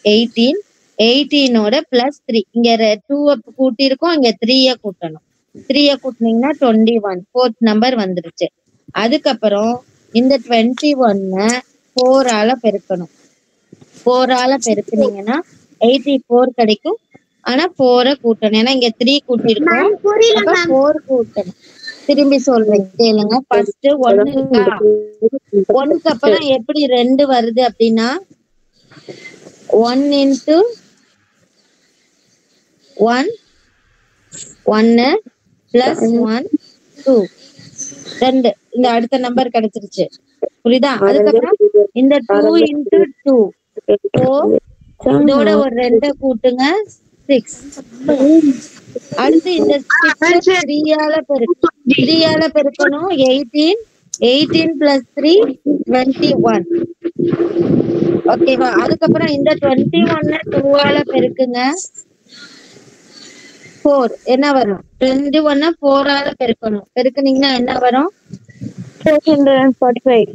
18. 18ஓட +3. இங்க 2 கூட்டி இருக்கோம், இங்க 3 கூட்டணும். 3 கூட்டினீங்கன்னா 21. ஃபோர்த் நம்பர் வந்துருச்சு. அதுக்கப்புறம் இந்த 21 4ஆல பெருக்கணும். 4ஆல பெருக்குனீங்கன்னா 84 கிடைக்கும். ஆனா 4 கூட்டணும். ஏன்னா இங்க 3 கூட்டிருக்கோம். அப்ப 4 கூட்டணும். திரும்பி சொல்றேன் கேளுங்க. ஃபர்ஸ்ட் 1க்கா 1க்கு அப்புறம் எப்படி 2 வருது அப்படின்னா 1 into 1 1 plus 1 2 2 இந்த அடுத்த நம்பர் கிடைச்சிருச்சு. புரியுதா? அதுக்கப்புறம் இந்த 2 into 2 4 இதோட ஒரு 2 கூட்டுங்க 6. அடுத்து இந்த 3ஆல பெருக்கணும் 18 plus 3 21. ஓகேவா? அதுக்கப்புறம் இந்த 21 2ஆல பெருக்குங்க 4 என்ன வரும்? 21 4ஆல பெருக்கணும். பெருக்குனீங்கன்னா என்ன வரும்? 445.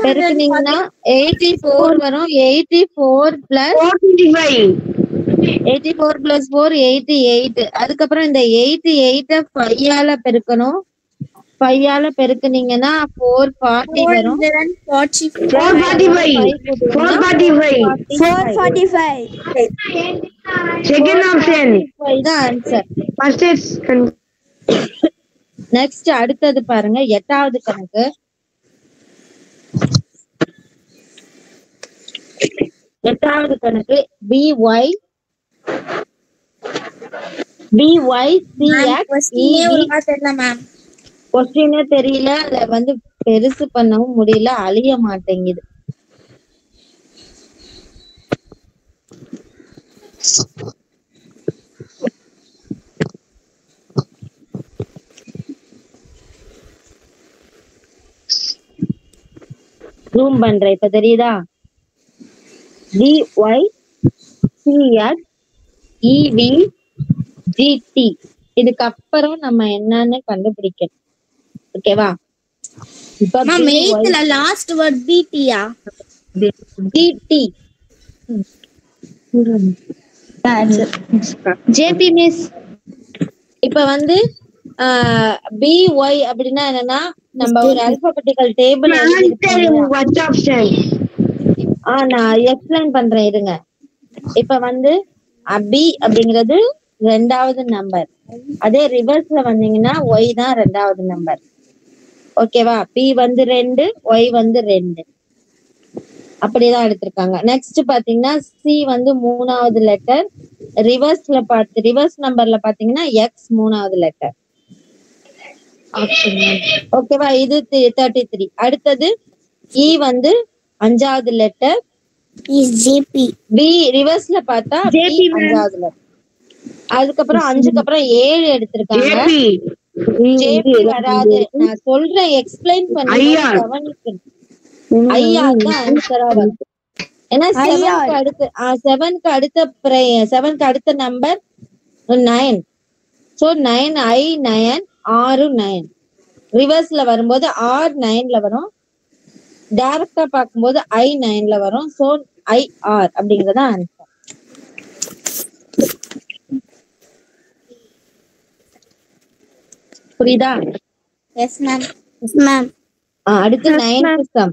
பெருக்குனீங்கன்னா 84 வரும். 84 plus 4 88. அதுக்கப்புறம் இந்த 88 5ஆல பெருக்கணும். 5ஆல பெருக்குனீங்கன்னா 440 வரும். 445. Second option. இதான் ஆன்சர். First is நெக்ஸ்ட் அடுத்தது பாருங்க 8வது கணக்கு. 8வது கணக்கு BY CX கொஸ்டினே தெரியல. அத வந்து பெருசு பண்ணவும் முடியல, அழிய மாட்டேங்குது. ஜூம் பண்றேன், இப்ப தெரியுதா? BY CX EV GT. இதுக்கு அப்புறம் நம்ம என்னன்னு கண்டுபிடிக்கணும். ஓகேவா? இப்ப லாஸ்ட் வேர்ட் BT-யா? GT. JP miss. இப்ப வந்து BY அப்படின்னா என்னன்னா நம்ம ஒரு அல்பாபெட்டிக்கல் டேபிள் what option? நான் எக்ஸ்பிளைன் பண்றேன் இருங்க. இப்ப வந்து B அப்படிங்கிறது 2வது நம்பர். அதே ரிவர்ஸ்ல வந்தீங்கன்னா Y தான் 2வது நம்பர். ஓகேவா? B வந்து 2, Y வந்து 2. அப்படிதான் எடுத்திருக்காங்க. நெக்ஸ்ட் பாத்தீங்கன்னா C வந்து 3வது லெட்டர். ரிவர்ஸ் நம்பர்ல பாத்தீங்கன்னா X 3வது லெட்டர். ஓகேவா? இது 33. அடுத்தது E வந்து 5வது லெட்டர். JP. B ரிவர்ஸ்ல பார்த்தா B 5வது லெட்டர். அதுக்கப்புறம் 5க்கு அப்புறம் 7 எடுத்திருக்காங்க. JP வராது. நான் சொல்றேன், எக்ஸ்பிளைன் பண்ணி கவனிக்கணும். ஐயா தான் ஆன்சரா வரும். ஏன்னா 7க்கு அடுத்த நம்பர் 9. So 9 I 9 6 9. ரிவர்ஸ்ல வரும்போது R 9ல வரும். டைரக்டா பார்க்கும்போது I 9ல வரும். சோ IR அப்படிங்கறத ஆன்சர். புரியுதா? Yes ma'am. Yes ma'am. அடுத்து 9th sum.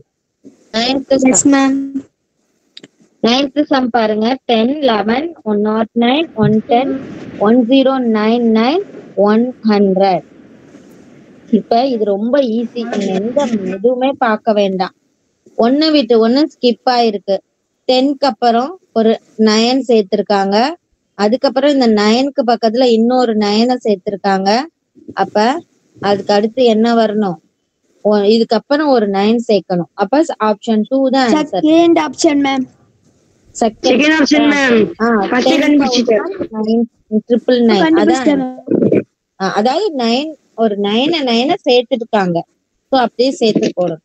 Yes ma'am. 9th sum பாருங்க. 10 11 109 110 1099 100. இப்ப இது ரொம்ப ஈஸி. எந்த எதுவுமே பார்க்க வேண்டாம். 1 விட்டு 1 ஸ்கிப் ஆயிருக்கு. 10க்கு அப்புறம் ஒரு 9 சேர்த்திருக்காங்க. அதுக்கப்புறம் இந்த 9க்கு பக்கத்துல இன்னொரு 9 சேர்த்திருக்காங்க. அப்ப அதுக்கு அடுத்து என்ன வரணும்? இதுக்கப்புறம் ஒரு 9 சேர்க்கணும். அப்ப ஆப்ஷன் 2 தான் answer. Second option ma'am. Second option ma'am. First கண்டுபிடிச்சிட்டேன். 999 அதாவது 9 ஒரு 9 சேர்த்துட்டாங்க. சோ அப்படியே சேர்த்து போடும்.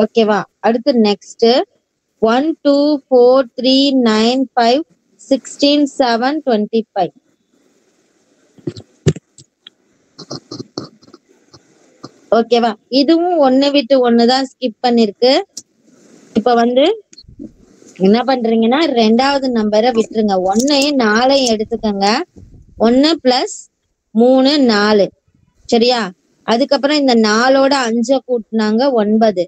ஓகேவா? அடுத்து நெக்ஸ்ட் 1 2 4 3 9 5 16 7 25. ஓகேவா? இதுவும் 1 விட்டு 1 தான் ஸ்கிப் பண்ணிருக்கு. இப்ப வந்து என்ன பண்றீங்கன்னா 2வது நம்பரை விட்டுருங்க. 1ஐயும் 4ஐயும் எடுத்துக்கங்க. 1 plus 3 4. சரியா? அதுக்கப்புறம் இந்த 4ஓட 5 கூட்டினாங்க 9.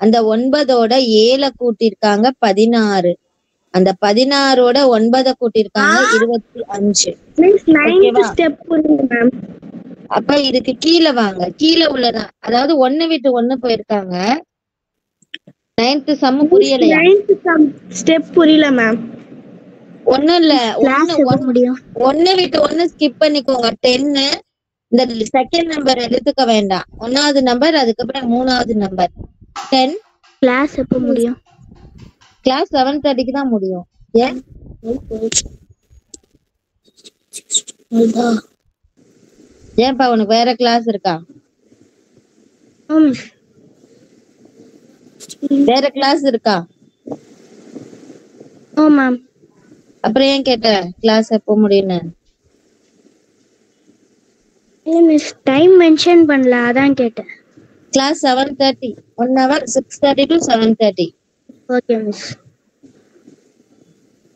அந்த 9ஓட 7 கூட்டிருக்காங்க 16. அந்த 16ஓட 9 கூட்டிருக்காங்க 25. ஓகேவா? அப்ப இதுக்கு கீழே வாங்க. கீழே உள்ளதான், அதாவது 1 விட்டு 1 போயிருக்காங்க. 9th சம் புரியலையா? 9th ஸ்டெப் புரியல மேம். ஒண்ணும் இல்ல, 1 விட்டு 1 ஸ்கிப் பண்ணிக்கோங்க. 10 இந்த செகண்ட் நம்பர் எடுத்துக்க வேண்டாம். 1வது நம்பர், அதுக்கப்புறம் 3வது நம்பர். 10 கிளாஸ் எப்ப முடியும்? கிளாஸ் 7:30க்கு தான் முடியும். ஏன் ஏன்பா உனக்கு வேற கிளாஸ் இருக்கா? வேற கிளாஸ் இருக்கா? அப்புறம் ஏன் கேட்ட கிளாஸ் எப்போ முடியும்னு? டைம் மென்ஷன் பண்ணல, அதான் கேட்டேன். Class 7:30, 1 hour, 6:30 to 7:30. Okay miss.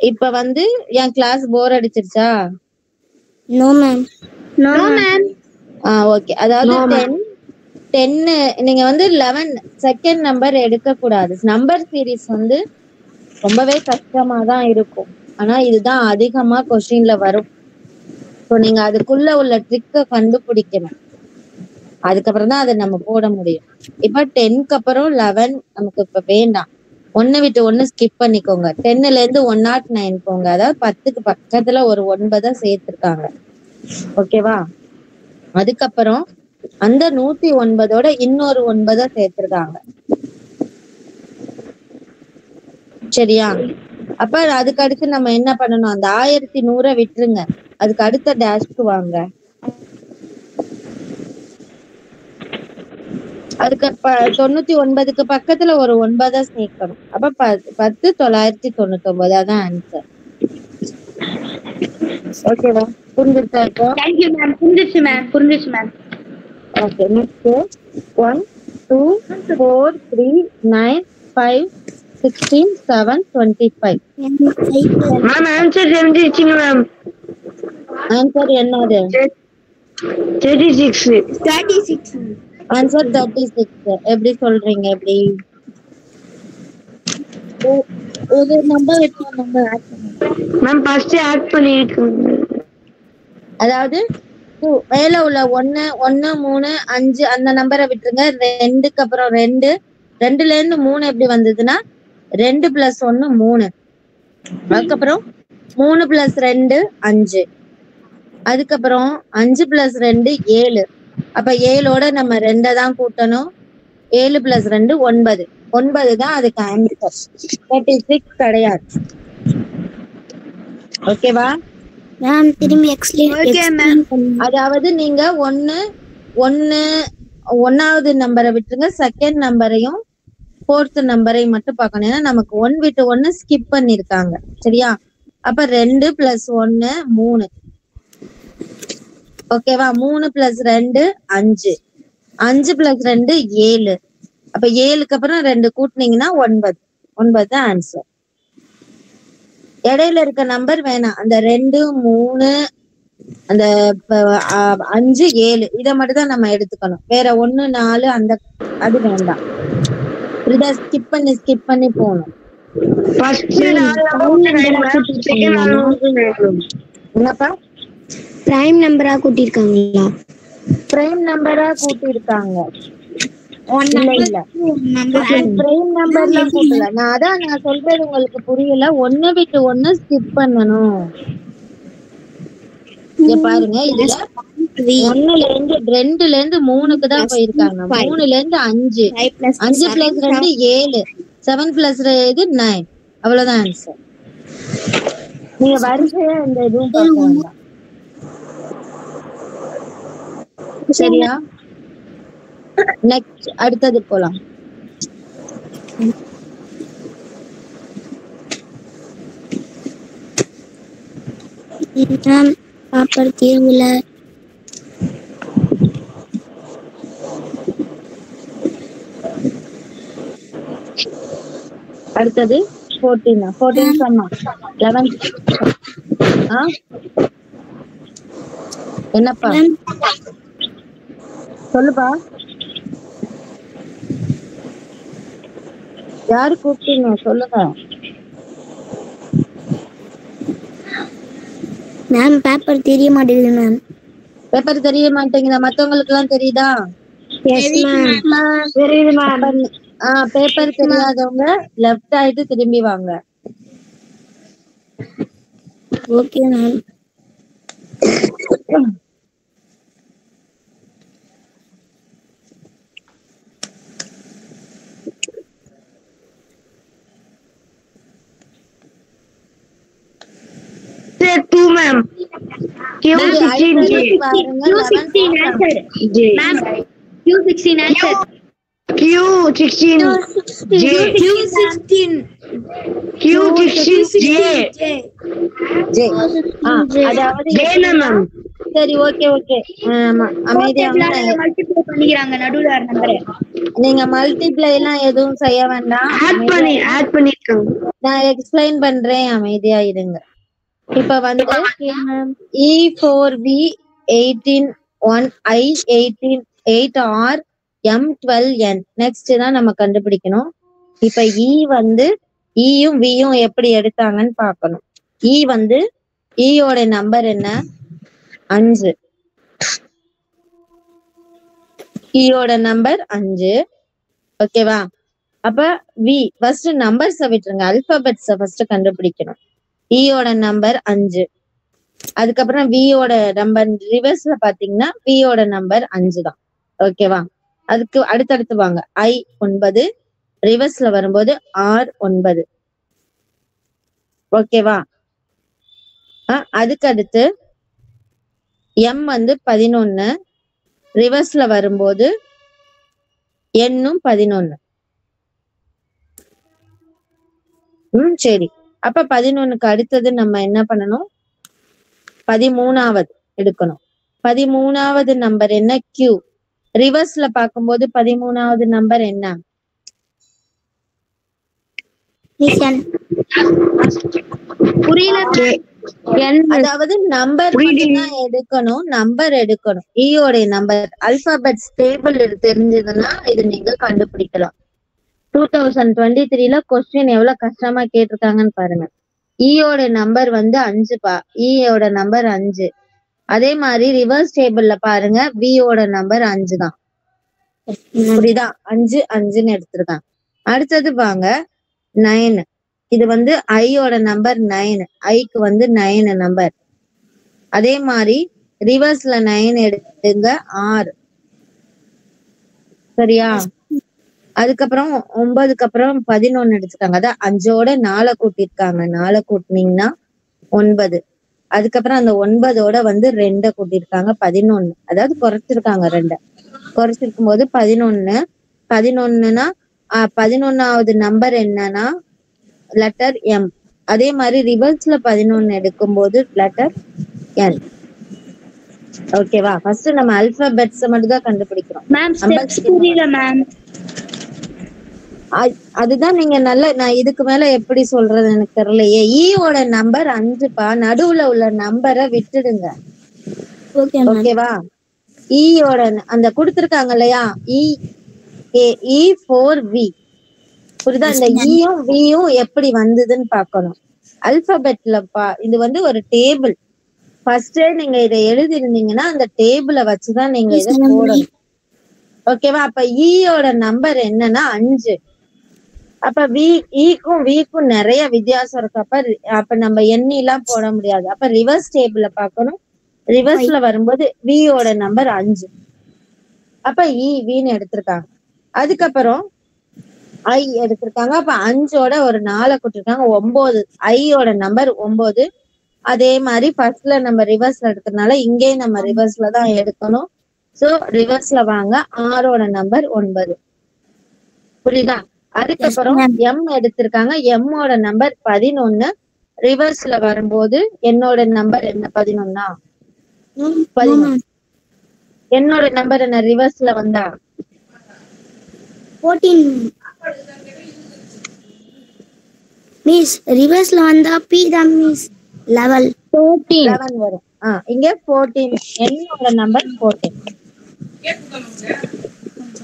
இப்ப வந்து என் கிளாஸ் போர் அடிச்சிருச்சா? No ma'am. ஓகே. அதாவது 10 நீங்க வந்து 11 செகண்ட் நம்பர் எடுக்க கூடாது. நம்பர் சீரிஸ் வந்து ரொம்பவே கஷ்டமா தான் இருக்கும். ஆனா இதுதான் அதிகமா கொஸ்டின்ல வரும். ஸோ நீங்க அதுக்குள்ள உள்ள ட்ரிக்க கண்டுபிடிக்கணும். அதுக்கப்புறம் தான் அதை நம்ம போட முடியும். இப்ப 10க்கு அப்புறம் 11 நமக்கு இப்ப வேண்டாம். 1 விட்டு 1 ஸ்கிப் பண்ணிக்கோங்க. 10ல இருந்து 109 போங்க. அதாவது 10க்கு பக்கத்துல ஒரு 9 சேர்த்திருக்காங்க. ஓகேவா? அதுக்கப்புறம் அந்த 109ஓட இன்னொரு 9 சேர்த்திருக்காங்க. சரியா? அப்ப அதுக்கு அடுத்து நம்ம என்ன பண்ணணும்? அந்த 1100 விட்டுருங்க. அதுக்கு அடுத்த டேஷ்க்கு வாங்க. அதுக்கு 99க்கு பக்கத்துல ஒரு 9 சேர்க்கணும். அப்ப 10,999. அதான் ஆன்சர். ஓகேவா? புரிஞ்சுச்சா? இப்போ தேங்க்யூ மேம். புரிஞ்சிச்சு மேம். ஓகே. நெக்ஸ்ட் 1 2 4 3 9 5 16 7 25. மேம் ஆன்சர் தெரிஞ்சிருச்சுங்க மேம். ஆன்சர் என்னது? 36. ஆன்சர் 36. எப்படி சொல்றீங்க? எப்படி ஒரு நம்பர் விட்டு நம்பர் ஆட் பண்ணுங்க மேம். ஃபர்ஸ்ட் ஆட் பண்ணிருக்கீங்க. அதாவது மேல உள்ள 1 1 3 5 அந்த நம்பரை விட்டுருங்க. 2க்கு அப்புறம் 2, 2ல இருந்து 3 எப்படி வந்ததுன்னா 2 + 1 3. அதுக்கப்புறம் 3 + 2 5. அதுக்கப்புறம் 5 + 2 7. அப்ப 7ஓட நம்ம 2 தான் கூட்டணும். 7 + 2 9. 9 தான் அதுக்கு ஆன்சர். 36 கிடையாது. ஓகேவா? மேம் திரும்பி எக்ஸ்பிளைன். அதாவது நீங்க 1வது நம்பரை விட்டுருங்க. செகண்ட் நம்பரையும் 4th நம்பரையும் மட்டும் பார்க்கணும். ஏன்னா நமக்கு 1 விட்டு 1 ஸ்கிப் பண்ணிருக்காங்க. சரியா? அப்ப 2 + 1 3. ஓகேவா? 3 + 2 5. 5 + 2 7. அப்ப 7க்கு அப்புறம் 2 கூட்டினீங்கன்னா 9. 9 தான் ஆன்சர். இடையில இருக்க நம்பர் வேணாம். அந்த 2 3 அந்த 5 7 இதை மட்டும் தான் நம்ம எடுத்துக்கணும். வேற 1 4 அது வேண்டாம். இத ஸ்கிப் பண்ணி போகணும். என்னப்பா? பிரைம் நம்பரா கூட்டிருக்காங்களா? பிரைம் நம்பரா கூட்டிருக்காங்க. இல்ல பிரைம் நம்பர்லாம் கூட்டல. நான் சொல்றது உங்களுக்கு புரியல. 1 விட்டு 1 ஸ்கிப் பண்ணணும். இங்க பாருங்க, இதுல 1ல இருந்து 2ல இருந்து 3க்கு தான் போயிருக்காங்க. 3ல இருந்து 5, 5 + 2 7, 7 + 2 9. அவ்வளவுதான் ஆன்சர். நீங்க வரிசையா இந்த இதுவும் பார்க்க வேண்டாம். சரியா? நெக்ஸ்ட் அடுத்தது போலாம். பாப்பர் தீர்வுல அடுத்தது 14 சொன்னா 11. என்னப்பா சொல்லுப்பா. யாரு கூப்பிட்டீங்க சொல்லுங்க. மேம் பேப்பர் தெரிய மாட்டேங்குது மேம். பேப்பர் தெரிய மாட்டேங்குதா? மத்தவங்களுக்கு எல்லாம் தெரியுதா? Yes ma'am. தெரியுது மேம். பேப்பர் தெரியாதவங்க லெஃப்ட் ஆயிட்டு திரும்பி வாங்க. Okay ma'am. Set 2 ma'am. Q16J. Q16 answer. Ma'am, Q16 answer. Q16J. Q16J. J. அதாவது மேம். சரி ஓகே ஓகே. அமைதியா மல்டிப்ளை பண்ணிக்கிறாங்க நடுவுல நம்பர். நீங்க மல்டிப்ளை எல்லாம் எதுவும் செய்ய வேண்டாம். ஆட் பண்ணிருக்காங்க. நான் எக்ஸ்பிளைன் பண்றேன், அமைதியா இருங்க. இப்ப வந்து E4V 18 1I 18 8R M12N next தான் நம்ம கண்டுபிடிக்கணும். இப்ப E வந்து ஈயும் வியும் எப்படி எடுத்தாங்கன்னு பாக்கணும். E வந்து ஈயோட நம்பர் என்ன? 5. ஈயோட நம்பர் 5. ஓகேவா? அப்ப வி ஃபர்ஸ்ட் நம்பர்ஸ் விட்டுருங்க, அல்பாபெட்ஸ் ஃபர்ஸ்ட் கண்டுபிடிக்கணும். ஈயோட நம்பர் 5. அதுக்கப்புறம் வியோட நம்பர் ரிவர்ஸ்ல பாத்தீங்கன்னா வியோட நம்பர் 5 தான். ஓகேவா? அதுக்கு அடுத்தடுத்து வாங்க. I 9 ரிவர்ஸ்ல வரும்போது R 9. ஓகேவா? அதுக்கு அடுத்து M வந்து 11 ரிவர்ஸ்ல வரும்போது N-ம் 11. சரி. அப்ப 11க்கு அடுத்தது நம்ம என்ன பண்ணணும்? 13வது எடுக்கணும். 13வது நம்பர் என்ன? Q. ரிவர்ஸ்ல பார்க்கும்போது 13வது நம்பர் என்ன? அதாவது நம்பர் எடுக்கணும், நம்பர் எடுக்கணும். ஈயோட நம்பர் அல்பாபெட்ஸ் டேபிள் தெரிஞ்சதுன்னா இது நீங்க கண்டுபிடிக்கலாம். 2023ல கொஸ்டின் எவ்வளவு கஷ்டமா கேட்டிருக்காங்கன்னு பாருங்க. ஈயோட நம்பர் வந்து 5பா. ஈயோட நம்பர் 5. அதே மாதிரி ரிவர்ஸ் டேபிள்ல பாருங்க, வியோட நம்பர் 5 தான். புரியுதா? 5 5ன்னு எடுத்திருக்காங்க. அடுத்தது வாங்க 9. இது வந்து ஐயோட நம்பர் 9. ஐக்கு வந்து 9 நம்பர். அதே மாதிரி ரிவர்ஸ்ல 9 எடுத்துங்க 6. சரியா? அதுக்கப்புறம் 9க்கு அப்புறம் 11 எடுத்துக்காங்க. அதான் 5ஓட 4 கூட்டிருக்காங்க. 4 கூட்டினீங்கன்னா 9. அதுக்கப்புறம் அந்த 9ஓட வந்து 2 கூட்டிருக்காங்க 11. அதாவது குறைச்சிருக்காங்க 2. குறைச்சிருக்கும் போது 11. 11னா 11வது நம்பர் என்னன்னா லெட்டர் M. அதே மாதிரி ரிவர்ஸ்ல 11 எடுக்கும் போது லெட்டர் N. ஓகேவா? ஃபர்ஸ்ட் நம்ம அல்பாபெட்ஸ் மட்டும் தான் கண்டுபிடிக்கிறோம். அதுதான் நீங்க நல்ல, நான் இதுக்கு மேல எப்படி சொல்றது எனக்கு தெரியலையே. ஈயோட நம்பர் 5பா. நடுவுல உள்ள நம்பரை விட்டுடுங்க. ஓகேவா? ஈயோட அந்த கொடுத்திருக்காங்க இல்லையா, E4V. புரியுதா? இந்த ஈயும் வியும் எப்படி வந்ததுன்னு பாக்கணும். அல்பாபெட்ல இது வந்து ஒரு டேபிள். ஃபர்ஸ்ட் நீங்க இதை எழுதி இருந்தீங்கன்னா அந்த டேபிளை வச்சுதான் நீங்க இதை போடணும். ஓகேவா? அப்ப ஈயோட நம்பர் என்னன்னா 5. அப்ப ஈக்கும் விக்கும் நிறைய வித்தியாசம் இருக்கு. அப்ப நம்ம எண்ணிலாம் போட முடியாது. அப்ப ரிவர்ஸ் டேபிள்ல பாக்கணும். ரிவர்ஸ்ல வரும்போது வியோட நம்பர் 5. அப்ப வின்னு எடுத்திருக்காங்க. அதுக்கப்புறம் ஐ எடுத்திருக்காங்க. அப்ப 5ஓட ஒரு 4 கொடுத்திருக்காங்க 9. ஐயோட நம்பர் 9. அதே மாதிரி ஃபர்ஸ்ட்ல நம்ம ரிவர்ஸ்ல எடுக்கிறதுனால இங்கேயும் நம்ம ரிவர்ஸ்ல தான் எடுக்கணும். சோ ரிவர்ஸ்ல வாங்க. ஆரோட நம்பர் 9. புரியுதா? அதுக்கப்புறம் M எடுத்திருக்காங்க. எம்மோட நம்பர் 11. ரிவர்ஸ்ல வரும்போது என்னோட நம்பர் என்ன? 11. என்னோட நம்பர் என்ன ரிவர்ஸ்ல வந்தா? 14. மிஸ் ரிவர்ஸ்ல வந்தா P தான் மிஸ் 11 11 வரும். இங்க 14 என்னோட நம்பர் 14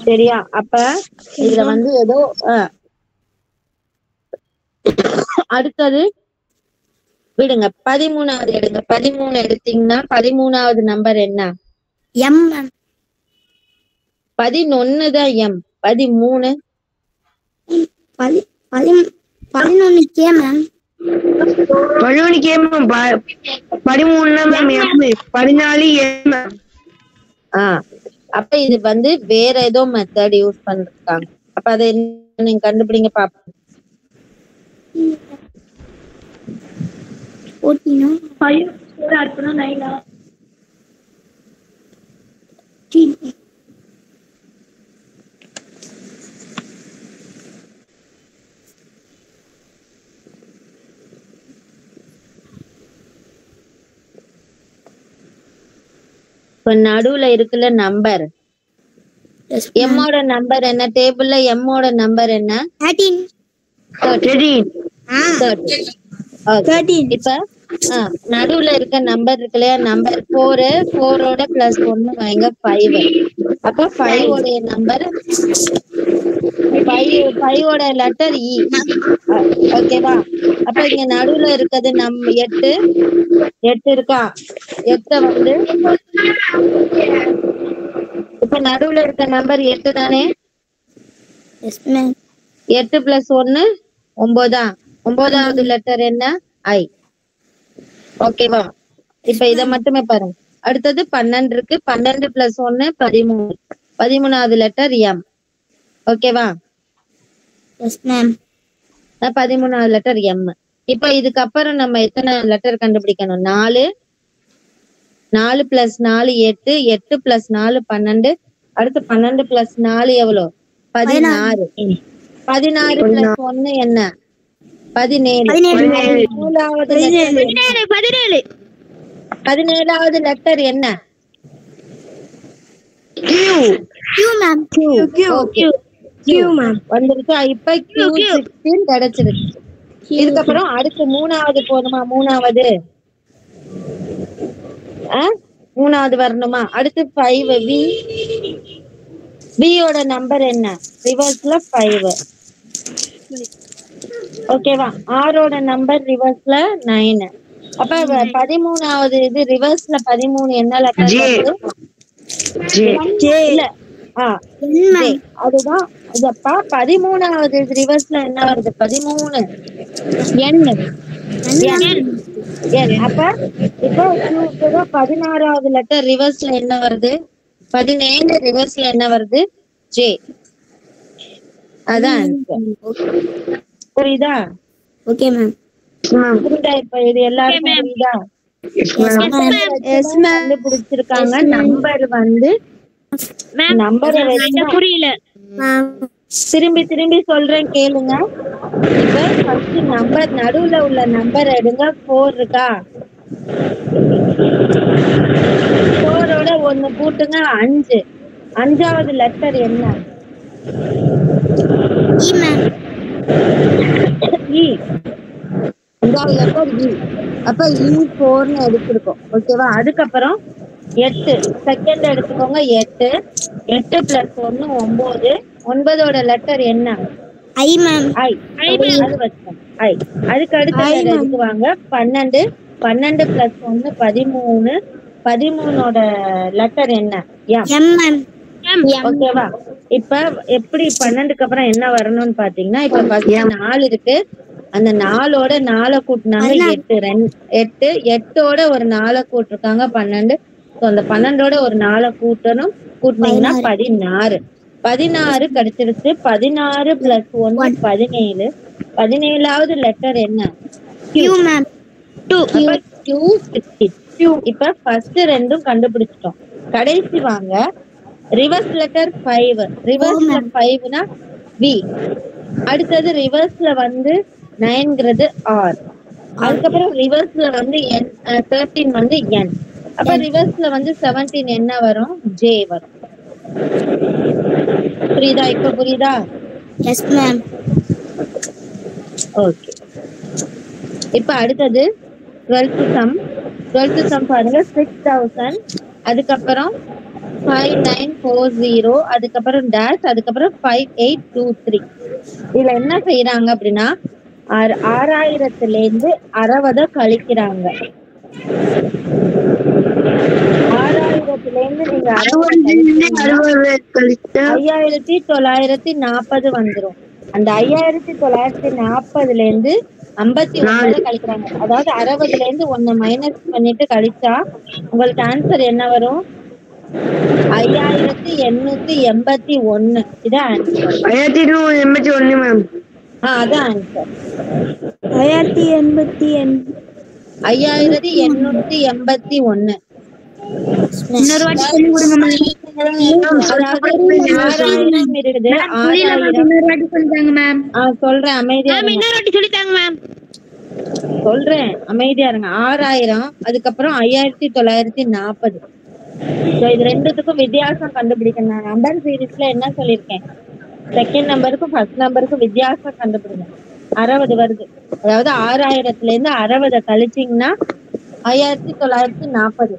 சரியா? அப்ப இதுல வந்து ஏதோ அடுத்தது விடுங்க 13வது எடுங்க. 13 எடுத்தீங்கன்னா 13வது நம்பர் என்ன? M ma'am. 11 தான் M. 13 11 K ma'am. 11 K ma'am. 13 ma'am M. 14 M. அப்ப இது வந்து வேற ஏதோ மெத்தட் யூஸ் பண்ணிருக்காங்க. அப்ப அதை நீங்க கண்டுபிடிங்க பாப்போம். 14 5 ஆட் பண்ணா 9 இப்ப நடுவுல இருக்குல்ல நம்பர், எம்மோட நம்பர் என்ன? டேபிள்ல எம்மோட நம்பர் என்ன? 13. இப்ப நடுவுல இருக்க நம்பர் இருக்கு இல்லையா, நம்பர் 4 4ஓட பிளஸ் 1 வைங்க 5. அப்ப 5 உடைய நம்பர் 5ஓட லெட்டர் இ. ஓகேவா? அப்ப இங்க நடுவுல இருக்கிறது 8 இருக்கா? 8 வந்து இப்ப நடுவுல இருக்க நம்பர் 8 தானே? 8 பிளஸ் 1 9. 9வது லெட்டர் என்ன? ஐ. ஓகேவா? இப்ப இத மட்டுமே பாருங்க. அடுத்தது 12 இருக்கு. 12 பிளஸ் 1 13. 13வது letter M. ஓகேவா? 13வது லெட்டர் எம். இப்ப இதுக்கப்புறம் நம்ம எத்தனை லெட்டர் கண்டுபிடிக்கணும்? 4. 4 பிளஸ் 4 8. 8 பிளஸ் 4 12. அடுத்து 12 பிளஸ் 4 எவ்வளவு? 16. 16 பிளஸ் 1 என்ன? 17. 17வது லெட்டர் என்ன? வந்துருச்சா? இப்ப Q16 கிடைச்சிருக்கு. இதுக்கப்புறம் அடுத்து 3வது போதுமா? 3வது வரணுமா? அடுத்து 5 V யோட நம்பர் என்ன? ரிவர்ஸ்ல 5. ஓகேவா? R-ஓட நம்பர் ரிவர்ஸ்ல 9. அப்ப 13வது இது ரிவர்ஸ்ல 13 என்ன லெட்டர் வருது? இல்ல அதுதான் இதப்பா. 13வது ரிவர்ஸ்ல என்ன வருது? 13 N. அப்ப இப்போ 16வது லெட்டர் ரிவர்ஸ்ல என்ன வருது? 17 ரிவர்ஸ்ல என்ன வருது? ஜே. அதான் புரியுதா? Okay ma'am. புரியுதா? இப்ப இது எல்லாருக்கும் புரியுதா? கண்டுபிடிச்சிருக்காங்க. நம்பர் வந்து நம்பரை வச்சு புரியல. திரும்பி திரும்பி சொல்றேன் கேளுங்க. இப்ப ஃபர்ஸ்ட் நம்பர் நடுவுல உள்ள நம்பர் எடுங்க. 4 இருக்கா? 4ஓட 1 கூட்டுங்க 5. 5வது லெட்டர் என்ன? இ. 5வது லெட்டர் இ. அப்ப E4ன்னு எடுத்துருக்கோம். ஓகேவா? அதுக்கப்புறம் 8 செகண்ட் எடுத்துக்கோங்க. 8 8 பிளஸ் 1 9. 9ஓட லெட்டர் என்ன? ஐ மேம். ஐ. அது வச்சுக்கோங்க. ஐ. அதுக்கு அடுத்து எடுத்துவாங்க 12. 12 பிளஸ் 1 13. 13ஓட லெட்டர் என்ன? M ma'am. ஓகேவா? இப்ப எப்படி 12க்கு அப்புறம் என்ன வரணும்னு பாத்தீங்கன்னா, இப்ப ஃபர்ஸ்ட் 4 இருக்கு. அந்த 4ஓட 4 கூட்டினாங்க 8. 8 8ஓட ஒரு 4 கூட்டிருக்காங்க 12. அந்த 12ஓட ஒரு 4 கூட்டணும். கூட்டினீங்கன்னா 16. 16 கிடைச்சிருச்சு. 16 பிளஸ் 1 17. 17வது லெட்டர் என்ன? Q ma'am. 2. Q16. இப்ப ஃபர்ஸ்ட் ரெண்டும் கண்டுபிடிச்சிட்டோம். கடைசி வாங்க ரிவர்ஸ் லெட்டர் 5. ரிவர்ஸ்ல 5னா V. அடுத்தது ரிவர்ஸ்ல வந்து 9ங்கிறது R. அதுக்கப்புறம் ரிவர்ஸ்ல வந்து 13 வந்து N. அப்ப ரிவர்ஸ்ல வந்து 17 என்ன வரும்? J வரும். புரியுதா? இப்ப புரியுதா? Yes ma'am. ஓகே. இப்ப அடுத்தது 12th சம். டுவெல்த் சம் பாருங்க 6000, அதுக்கப்புறம் 5940, அதுக்கப்புறம் டேஷ், அதுக்கப்புறம் 5823. இதுல என்ன செய்யறாங்க அப்படின்னா 6000ல இருந்து 60 கழிக்கிறாங்க. 6000ல இருந்து நீங்க 5940 வந்துரும். அந்த 5940ல இருந்து 59 கழிக்கிறாங்க. அதாவது 60ல இருந்து 1 மைனஸ் பண்ணிட்டு கழிச்சா உங்களுக்கு ஆன்சர் என்ன வரும்? 5881. இதான் ஆன்சர். 5881 மேம். அதான் ஆன்சர். 5881. இன்னொரு வாட்டி சொல்லி கொடுங்க மேம். இருக்குது 6000. இன்னொரு வாட்டி சொல்லிட்டாங்க மேம். சொல்றேன் அமைதியா இருங்க. இன்னொரு வாட்டி சொல்லிட்டாங்க மேம். சொல்றேன் அமைதியா இருங்க. 6000, அதுக்கப்புறம் 5940. இது ரெண்டுத்துக்கும் வித்தியாசம் கண்டுபிடிக்கணும். நான் நம்பர் சீரீஸ்ல என்ன சொல்லியிருக்கேன்? செகண்ட் நம்பருக்கும் ஃபர்ஸ்ட் நம்பருக்கும் வித்தியாசம் கண்டுபிடிங்க. 60 வருது. அதாவது 6000ல இருந்து 60 கழிச்சிங்கன்னா 5940.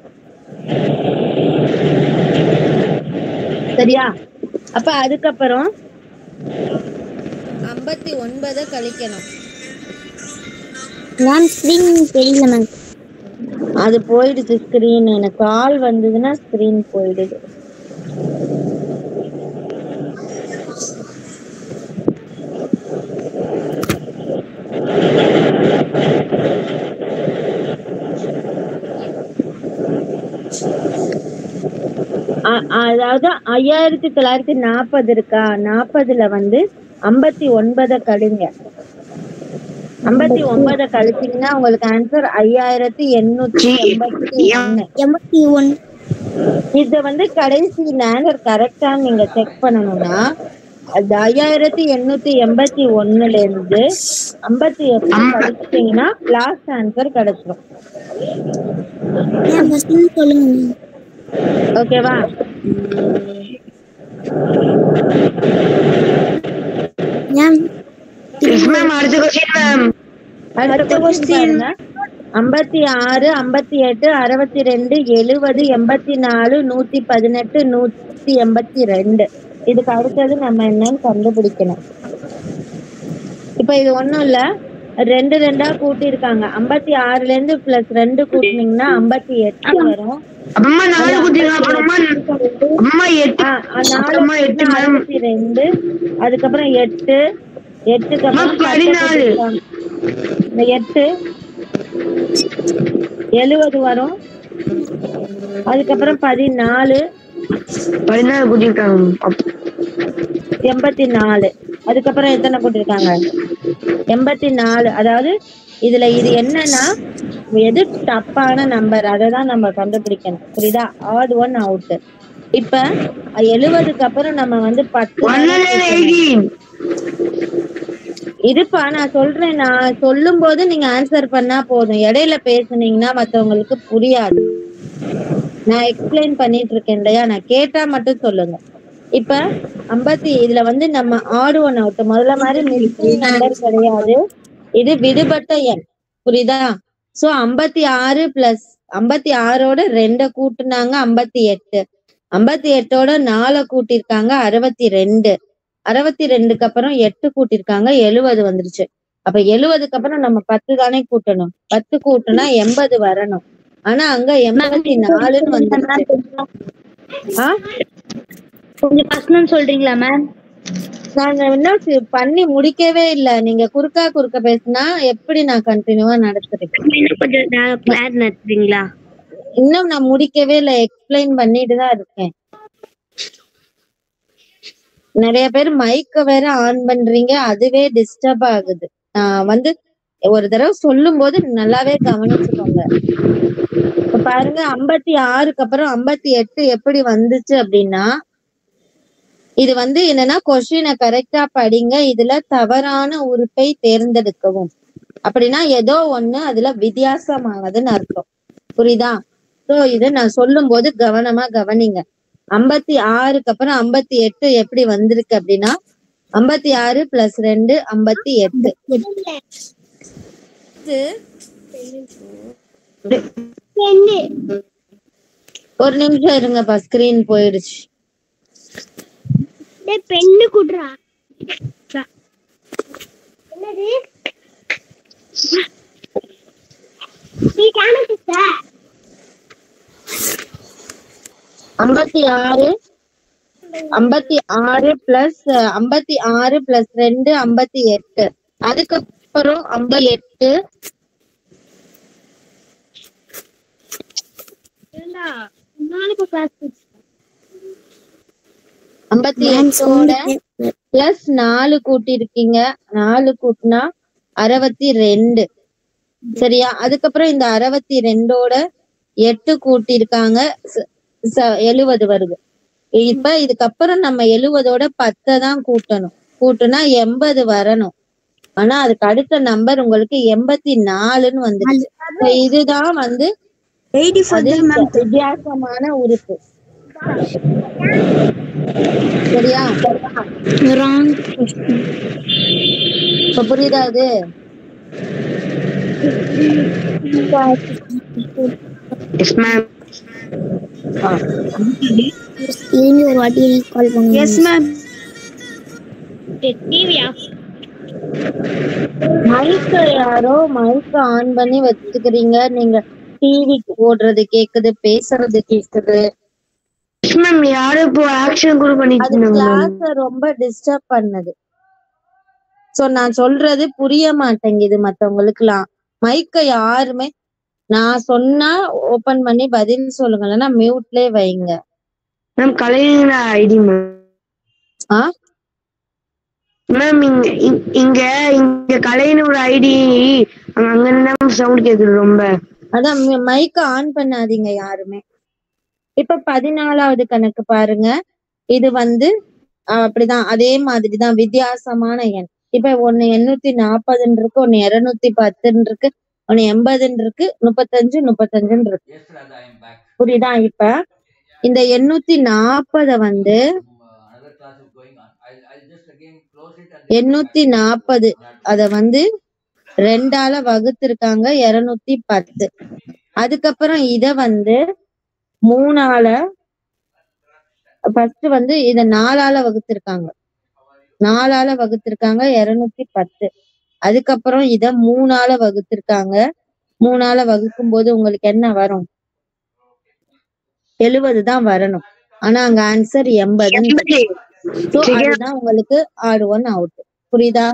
சரியா? அப்ப அதுக்கப்புறம் 59 கழிக்கணும். மேம் ஸ்கிரீன் தெரியல மேம். அது போயிடுச்சு ஸ்கிரீன். எனக்கு கால் வந்ததுன்னா ஸ்கிரீன் போயிடுது. அதாவது 5940 இருக்கா? 40ல வந்து 59 கழிங்க. 59 கழிச்சீங்கன்னா உங்களுக்கு ஆன்சர் 5881. இத வந்து கடைசி ஆன்சர் கரெக்டான்னு நீங்க செக் பண்ணணும்னா அது 5881ல இருந்து 58 கழிச்சிட்டீங்கன்னா லாஸ்ட் ஆன்சர் கிடைச்சிடும். ஓகேவா? அடுத்த கொஸ்டின் பாருங்க. 56, 58, 62, 70, 84, 118, 182. இதுக்கு அடுத்தது நம்ம என்னன்னு கண்டுபிடிக்கணும். இப்ப இது ஒண்ணும் இல்ல, 2 2 கூட்டி இருக்காங்க. 56ல இருந்து பிளஸ் 2 கூட்டினீங்கன்னா 58 வரும். 62, அதுக்கப்புறம் 8, 8க்கு அப்புறம் 8 70 வரும். அதுக்கப்புறம் 14 கூட்டிருக்காங்க 84. அதுக்கப்புறம் எத்தனை கூட்டிருக்காங்க? 84. அதாவது இதுல இது என்னன்னா எது தப்பான நம்பர் அததான் நம்ம கண்டுபிடிக்கணும். புரியுதா? Add one out. இப்ப 70க்கு அப்புறம் நம்ம வந்து 10 இருப்பா. நான் சொல்றேன். நான் சொல்லும் போது நீங்க ஆன்சர் பண்ணா போதும். இடையில பேசுனீங்கன்னா மத்தவங்களுக்கு புரியாது. நான் எக்ஸ்பிளைன் பண்ணிட்டு இருக்கேன் இல்லையா? நான் கேட்டா மட்டும் சொல்லுங்க. இப்ப 50 இதுல வந்து நம்ம ஆட் ஒன் அவுட். முதல்ல மாதிரி மிஸ்ஸிங் நம்பர் கிடையாது. இது விடுபட்ட எண். புரியுதா? So 56 plus 56ஓட 2 கூட்டுனாங்க 58. 58ஓட 4 கூட்டிருக்காங்க 62. 62க்கு அப்புறம் 8 கூட்டிருக்காங்க 70 வந்துருச்சு. அப்ப 70க்கு அப்புறம் நம்ம 10 தானே கூட்டணும். 10 கூட்டுனா 80 வரணும். ஆனா அங்க 84ன்னு வந்துருச்சு. கொஞ்சம் பர்சனல் சொல்றீங்களா மேம்? நான் என்ன பண்ணி முடிக்கவே இல்ல. நீங்க குறுக்க பேசினா எப்படி நான் கண்டினியூவா நடத்துறேன்? கொஞ்சம் கிளாஸ் நடத்துறீங்களா? இன்னும் நான் முடிக்கவே இல்ல. எக்ஸ்பிளைன் பண்ணிட்டு தான் இருக்கேன். நிறைய பேர் மைக்க வேற ஆன் பண்றீங்க. அதுவே டிஸ்டர்ப் ஆகுது. நான் வந்து ஒரு தடவை சொல்லும் போது நல்லாவே கவனிச்சுக்கோங்க. இப்ப பாருங்க 56க்கு அப்புறம் 58 எப்படி வந்துச்சு அப்படின்னா, இது வந்து என்னன்னா கொஸ்டினை கரெக்டா படிங்க. இதுல தவறான உறுப்பை தேர்ந்தெடுக்கவும். அப்படின்னா ஏதோ ஒண்ணு அதுல வித்தியாசமானதுன்னு அர்த்தம். புரியுதா? சோ இது நான் சொல்லும் போது கவனமா கவனிங்க. 56க்கு அப்புறம் 58 எப்படி வந்திருக்கு அப்படின்னா 56 பிளஸ் 2 58. பெண்ணு ஒரு நிமிஷம் இருங்கப்பா, ஸ்கிரீன் போயிடுச்சு. பெண்ணு குடுறா. என்னது நீ காண 56 பிளஸ் 56 பிளஸ் 2 58. அதுக்கப்புறம் 58 நாளைக்கு கிளாஸ் 58ஓட பிளஸ் 4 கூட்டிருக்கீங்க. 4 கூட்டினா 62. சரியா? அதுக்கப்புறம் இந்த 62ஓட 8 கூட்டிருக்காங்க, 70 வருது. இப்ப இதுக்கப்புறம் நம்ம 70ஓட 10 தான் கூட்டணும். கூட்டுனா 80 வரணும். ஆனா அதுக்கு அடுத்த நம்பர் உங்களுக்கு 84ன்னு வந்துருச்சு. இதுதான் வந்து வித்தியாசமான உறுப்பு. சரியா? இப்ப புரியுதா இது? Yes ma'am. ஒரு வாட்டி கால் பண்ணுங்க. Yes ma'am. டிவியா மைக்க யாரோ மைக்க ஆன் பண்ணி வச்சுக்கிறீங்க. நீங்க டிவி ஓடுறது கேக்குது, பேசுறது கேக்குது. Yes ma'am. யாரு இப்போ ஆக்ஷன் கூட பண்ணிட்டு அது இருந்தாங்க மேம். கிளாஸ ரொம்ப டிஸ்டர்ப் பண்ணுது. சோ நான் சொல்றது புரிய மாட்டேங்குது மத்தவங்களுக்குலாம். மைக்க யாருமே நான் சொன்னா ஓபன் பண்ணி பதில் சொல்லுங்க, இல்லைன்னா மியூட்லயே வைங்க. மேம் கலைஞர் ஐடி மேம். ஆ மேம் இங்க கலைஞர் ஐடி அங்க இருந்து சவுண்ட் கேக்குது ரொம்ப. அதான் மைக்க ஆன் பண்ணாதீங்க யாருமே. இப்ப 14வது கணக்கு பாருங்க. இது வந்து அப்படிதான், அதே மாதிரிதான் வித்தியாசமான எண். இப்ப ஒண்ணு 840 இருக்கு, ஒண்ணு 210 இருக்கு, ஒண்ணு 80 இருக்கு, 35 இருக்கு. Yes, Radha, I am back. புரியுதா? இப்ப இந்த 840 வந்து Another class is going on. I'll just again close it and 840 அத வந்து 2ஆல வகுத்திருக்காங்க, 210. அதுக்கப்புறம் இத வந்து 3ஆல, ஃபர்ஸ்ட் வந்து இத 4ஆல வகுத்திருக்காங்க, 4ஆல வகுத்திருக்காங்க, 210. அதுக்கப்புறம் இத 3ஆல வகுத்திருக்காங்க, 3ஆல வகுக்கும் போது உங்களுக்கு என்ன வரும்? 70 தான் வரணும். ஆனா அங்க ஆன்சர் 80. சோ அதுதான் உங்களுக்கு ஆட் ஒன் அவுட். புரியுதா?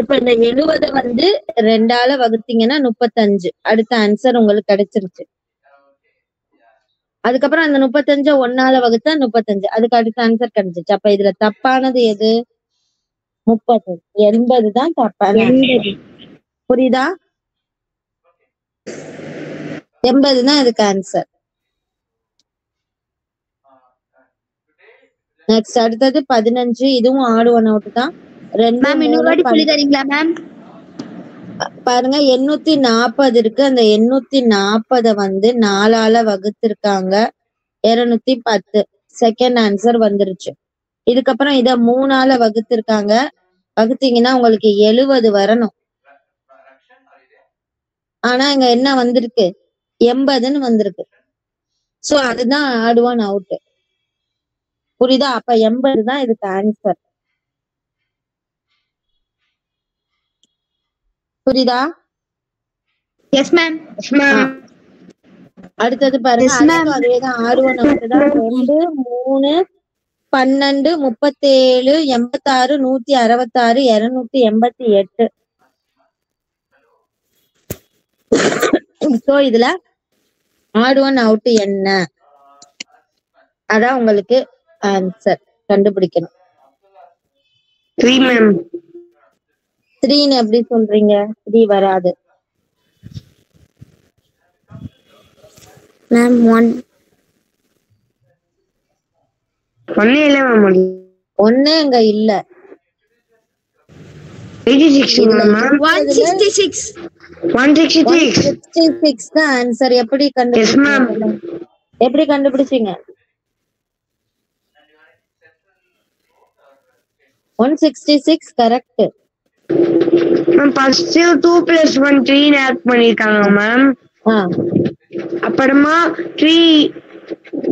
இப்ப இந்த 70 வந்து 2ஆல வகுத்தீங்கன்னா 35. அடுத்த ஆன்சர் உங்களுக்கு கிடைச்சிருச்சு. அதுக்கப்புறம் அந்த 35 1ஆல வகுத்தா 35. அதுக்கு அடுத்த ஆன்சர் கிடைச்சிச்சு. அப்ப இதுல தப்பானது எது? 30. 80 தான் தப்பானது. புரியுதா? 80 தான் இதுக்கு ஆன்சர். நெக்ஸ்ட் அடுத்தது 15. இதுவும் ஆட் ஒன் அவுட் தான். மேம் இன்னொரு வாட்டி சொல்லி தரீங்களா மேம்? பாருங்க, 840 இருக்கு. அந்த 840 வந்து 4ஆல வகுத்திருக்காங்க, 210. செகண்ட் ஆன்சர் வந்துருச்சு. இதுக்கப்புறம் இத 3ஆல வகுத்திருக்காங்க, வகுத்தீங்கன்னா உங்களுக்கு 70 வரணும். ஆனா இங்க என்ன வந்திருக்கு? 80ன்னு வந்திருக்கு. சோ அதுதான் ஆட் ஒன் அவுட். புரியுதா? அப்ப 80 தான் இதுக்கு ஆன்சர். புரியுதா? Yes ma'am. அடுத்தது பாருங்க, அதுக்கும் அதேதான் ஆட் ஒன் அவுட் தான். 2 3 12 37 86 166 288. சோ இதுல ஆட் ஒன் அவுட் என்ன? அதான் உங்களுக்கு ஆன்சர் கண்டுபிடிக்கணும். 3 மேம். 3ன்னு எப்படி சொல்றீங்க? 3 வராது மேம். 1 ஒண்ணே இல்ல மேம். 1 அங்க இல்ல. 86 மேம். 166. 166 தான் ஆன்சர். எப்படி கண்டுபிடிச்சீங்க? எப்படி கண்டுபிடிச்சீங்க? 166 கரெக்ட். மேம் ஃபர்ஸ்ட் 2 + 1 3 ஆட் பண்ணிருக்காங்க மேம். அப்புறமா 3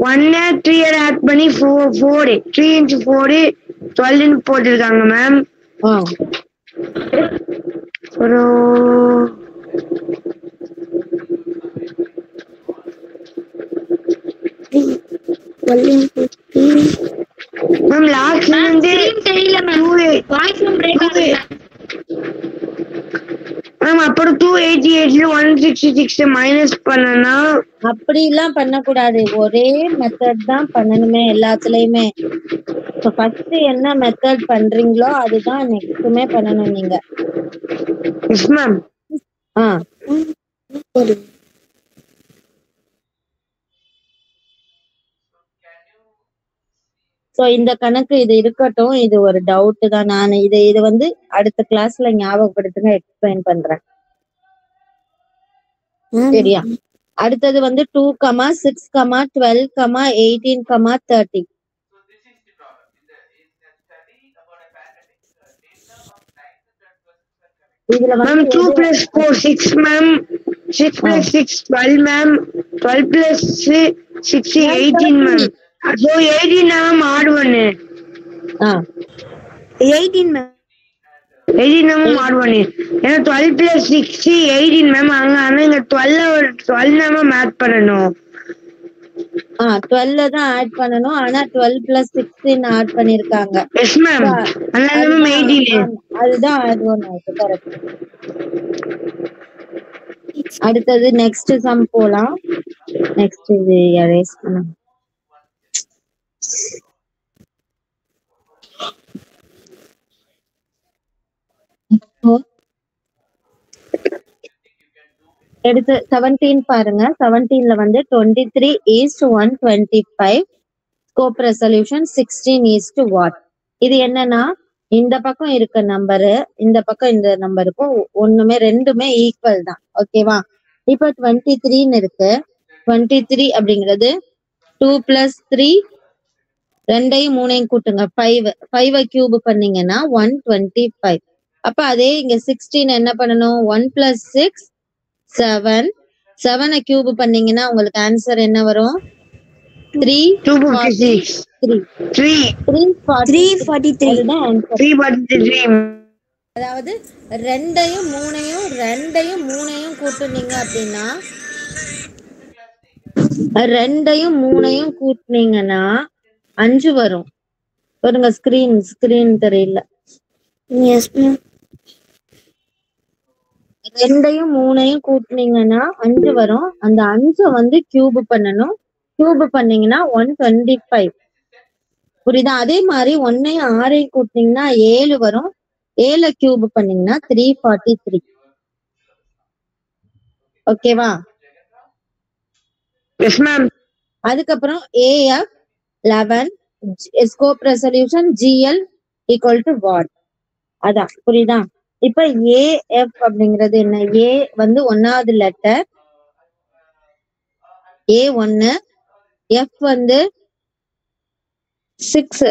1 3 ஆட் பண்ணி 4 3 × 4 12 போட்டிருக்காங்க மேம். மேம் லாஸ்ட்ல வந்து தெரியல மேம் வாய்ஸ் பிரேக் ஆகுது மேம். அப்புறம் 288 166 மைனஸ் பண்ணனா அப்படி எல்லாம் பண்ண கூடாது. ஒரே மெத்தட் தான் பண்ணணுமே எல்லாத்துலயுமே. ஃபர்ஸ்ட் என்ன மெத்தட் பண்றீங்களோ அதுதான் நெக்ஸ்ட்டுமே பண்ணணும் நீங்க. Yes ma'am. சோ இந்த கணக்கு இது இருக்கட்டும். இது ஒரு டவுட் தான். நான் இது வந்து அடுத்த கிளாஸ்ல ஞாபகப்படுத்துங்க, எக்ஸ்பிளைன் பண்றேன். சரியா? அடுத்தது வந்து 2, 6, 12, 18, 30. இதுல ma'am 2 + 4 6 ma'am. 6 + 6 12 ma'am. 12 + 6 18 ma'am. So 18 ma'am add பண்ணு. 18 மேம். 18 மேம் ஆட் பண்ணு. ஏன்னா 12 + 6 18 மேம். ஆனா இங்க 12 மேம் ஆட் பண்ணணும். 12 தான் ஆட் பண்ணணும். ஆனா 12 + 16 ஆட் பண்ணிருக்காங்க. Yes ma'am. அதனால மேம் 18. அதுதான் ஆட் பண்ணணும். கரெக்ட். அடுத்தது நெக்ஸ்ட் சம் போலாம். நெக்ஸ்ட் இது எரேஸ் பண்ணலாம். எடுத்து 17 பாருங்க. 17ல வந்து 23:125. Scope resolution 16:what. இது என்னன்னா இந்த பக்கம் இருக்க நம்பரு இந்த பக்கம் இந்த நம்பருக்கும் ரெண்டுமே ஈக்குவல் தான். ஓகேவா? இப்ப 23ன்னு இருக்கு. 23 அப்படிங்கிறது 2 + 3 2ஐயும் 3ஐயும் கூட்டுங்க 5 கியூப் பண்ணீங்கன்னா 125. அப்ப அதே இங்க 16 என்ன பண்ணணும்? 1 + 6 7. 7 கியூப் பண்ணீங்கன்னா உங்களுக்கு ஆன்சர் என்ன வரும்? 343. அதுதான் ஆன்சர். 343. அதாவது 2ஐயும் 3ஐயும் கூட்டுனீங்க அப்படின்னா 2ஐயும் 3ஐயும் கூட்டினீங்கன்னா 5 வரும். பாருங்க ஸ்கிரீன் தெரியல. Yes ma'am. 2ஐயும் 3ஐயும் கூட்டினீங்கன்னா 5 வரும். அந்த 5 வந்து கியூப் பண்ணணும். கியூப் பண்ணீங்கன்னா 125. புரியுதா? அதே மாதிரி 1ஐயும் 6ஐயும் கூட்டினீங்கன்னா 7 வரும். 7 கியூப் பண்ணீங்கன்னா 343. ஓகேவா? Yes ma'am. அதுக்கப்புறம் AF 11 scope resolution GL = what. அதான் புரியுதா? இப்ப AF அப்படிங்கிறது என்ன? A வந்து 1வது லெட்டர் A1. F வந்து 6.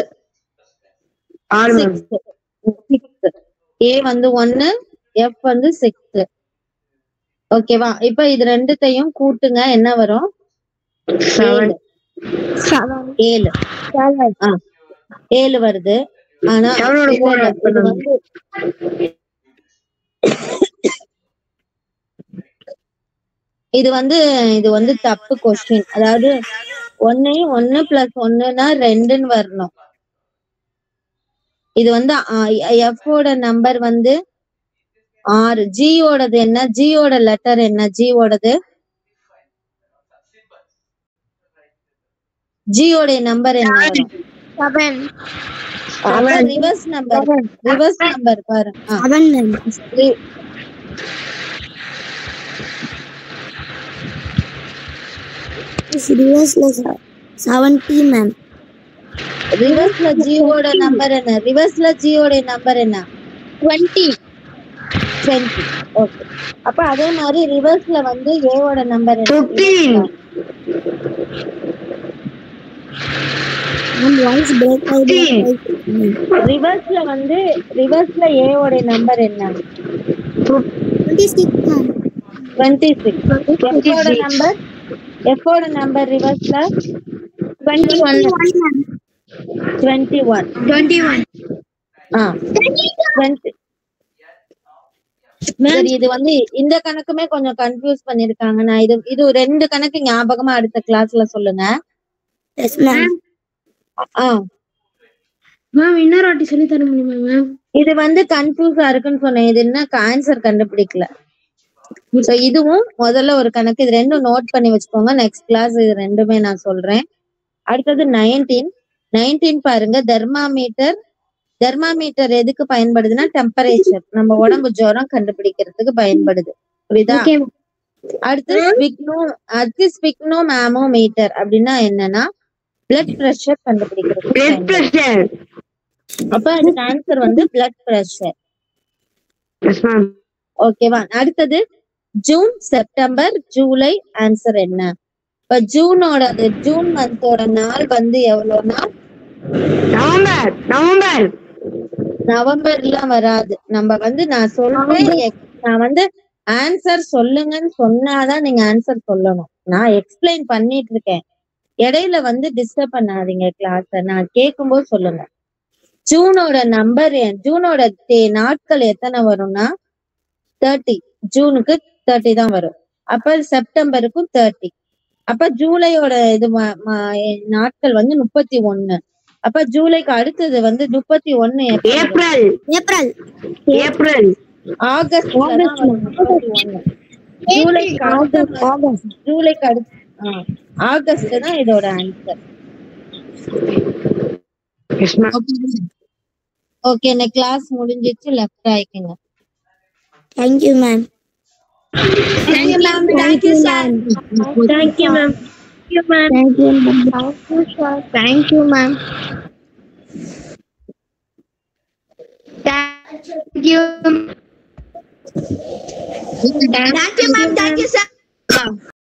A வந்து 1, F வந்து 6. ஓகேவா? இப்ப இது ரெண்டுத்தையும் கூட்டுங்க. என்ன வரும்? 7. 7 வருது. ஆனா இது வந்து தப்பு கொஸ்டின். அதாவது 1ஐயும் 1 + 1னா 2ன்னு வரணும். இது வந்து F ஓட நம்பர் வந்து 6. G ஓடது என்ன? G ஓட லெட்டர் என்ன? G ஓடது G ஓட நம்பர் என்ன வரும்? 7. ரிவர்ஸ் நம்பர் பாரு. 7 மேம். ரிவர்ஸ்ல 70 மேம். ரிவர்ஸ்ல G ஓட நம்பர் என்ன? 20. ஓகே. அப்ப அதே மாதிரி ரிவர்ஸ்ல வந்து A ஓட நம்பர் என்ன? 15. வாய்ஸ் பிரேக் ஆகுது. ரிவர்ஸ்ல A ஓட நம்பர் என்ன? 26 ma'am. 26. F-ஓட நம்பர் F-ஓட நம்பர் ரிவர்ஸ்ல 21 ma'am. 21. 21. 20. சரி, இது வந்து இந்த கணக்குமே கொஞ்சம் கன்ஃபியூஸ் பண்ணிருக்காங்க. நான் இது 2 கணக்கு ஞாபகமா அடுத்த கிளாஸ்ல சொல்லுங்க. Yes ma'am. மேம் இன்னொரு வாட்டி சொல்லி தர முடியுமா மேம்? இது வந்து கன்ஃபியூஸா இருக்குன்னு சொன்னேன். இது என்ன ஆன்சர் கண்டுபிடிக்கல. சோ இதுவும் முதல்ல ஒரு கணக்கு. இது 2 நோட் பண்ணி வச்சுக்கோங்க. நெக்ஸ்ட் கிளாஸ் இது 2மே நான் சொல்றேன். அடுத்தது 19 பாருங்க. தெர்மாமீட்டர் எதுக்கு பயன்படுதுன்னா டெம்பரேச்சர், நம்ம உடம்பு ஜுரம் கண்டுபிடிக்கிறதுக்கு பயன்படுது. புரியுதா? அடுத்து ஸ்பிக்னோமீட்டர் அப்படின்னா என்னன்னா பிளட் பிரஷர் கண்டுபிடிக்கிறதுக்கு. அப்ப அதுக்கு ஆன்சர் வந்து பிளட் பிரஷர். ஓகேவா? அடுத்தது ஜூன், செப்டம்பர், ஜூலை. ஆன்சர் என்ன? இப்ப ஜூன் மந்தோட நாள் வந்து எவ்வளவுனா நவம்பர்லாம் வராது. நம்ம வந்து நான் சொல்றேன், நான் வந்து ஆன்சர் சொல்லுங்கன்னு சொன்னாதான் நீங்க ஆன்சர் சொல்லணும். நான் எக்ஸ்பிளைன் பண்ணிட்டு இருக்கேன். இடையில வந்து டிஸ்டர்ப் பண்ணாதீங்க கிளாஸ். நான் கேட்கும்போது சொல்லுங்க. ஜூனோட நாட்கள் எத்தனை வரும்னா 30. ஜூனுக்கு 30 தான் வரும். அப்ப செப்டம்பருக்கும் 30. அப்ப ஜூலையோட நாட்கள் வந்து 31. அப்ப ஜூலைக்கு அடுத்தது வந்து 31 ஏப்ரல். ஆகஸ்ட். ஜூலைக்கு அடுத்து ஆகஸ்ட் தான் இதோட ஆன்சர். ஓகே, இந்த கிளாஸ் முடிஞ்சிச்சு. Left ஆயிக்குங்க. Thank you ma'am. Thank you ma'am. Thank you sir. Thank you ma'am. Thank you ma'am. Thank you ma'am. Thank you ma'am. Thank you. Thank you ma'am. Thank you sir.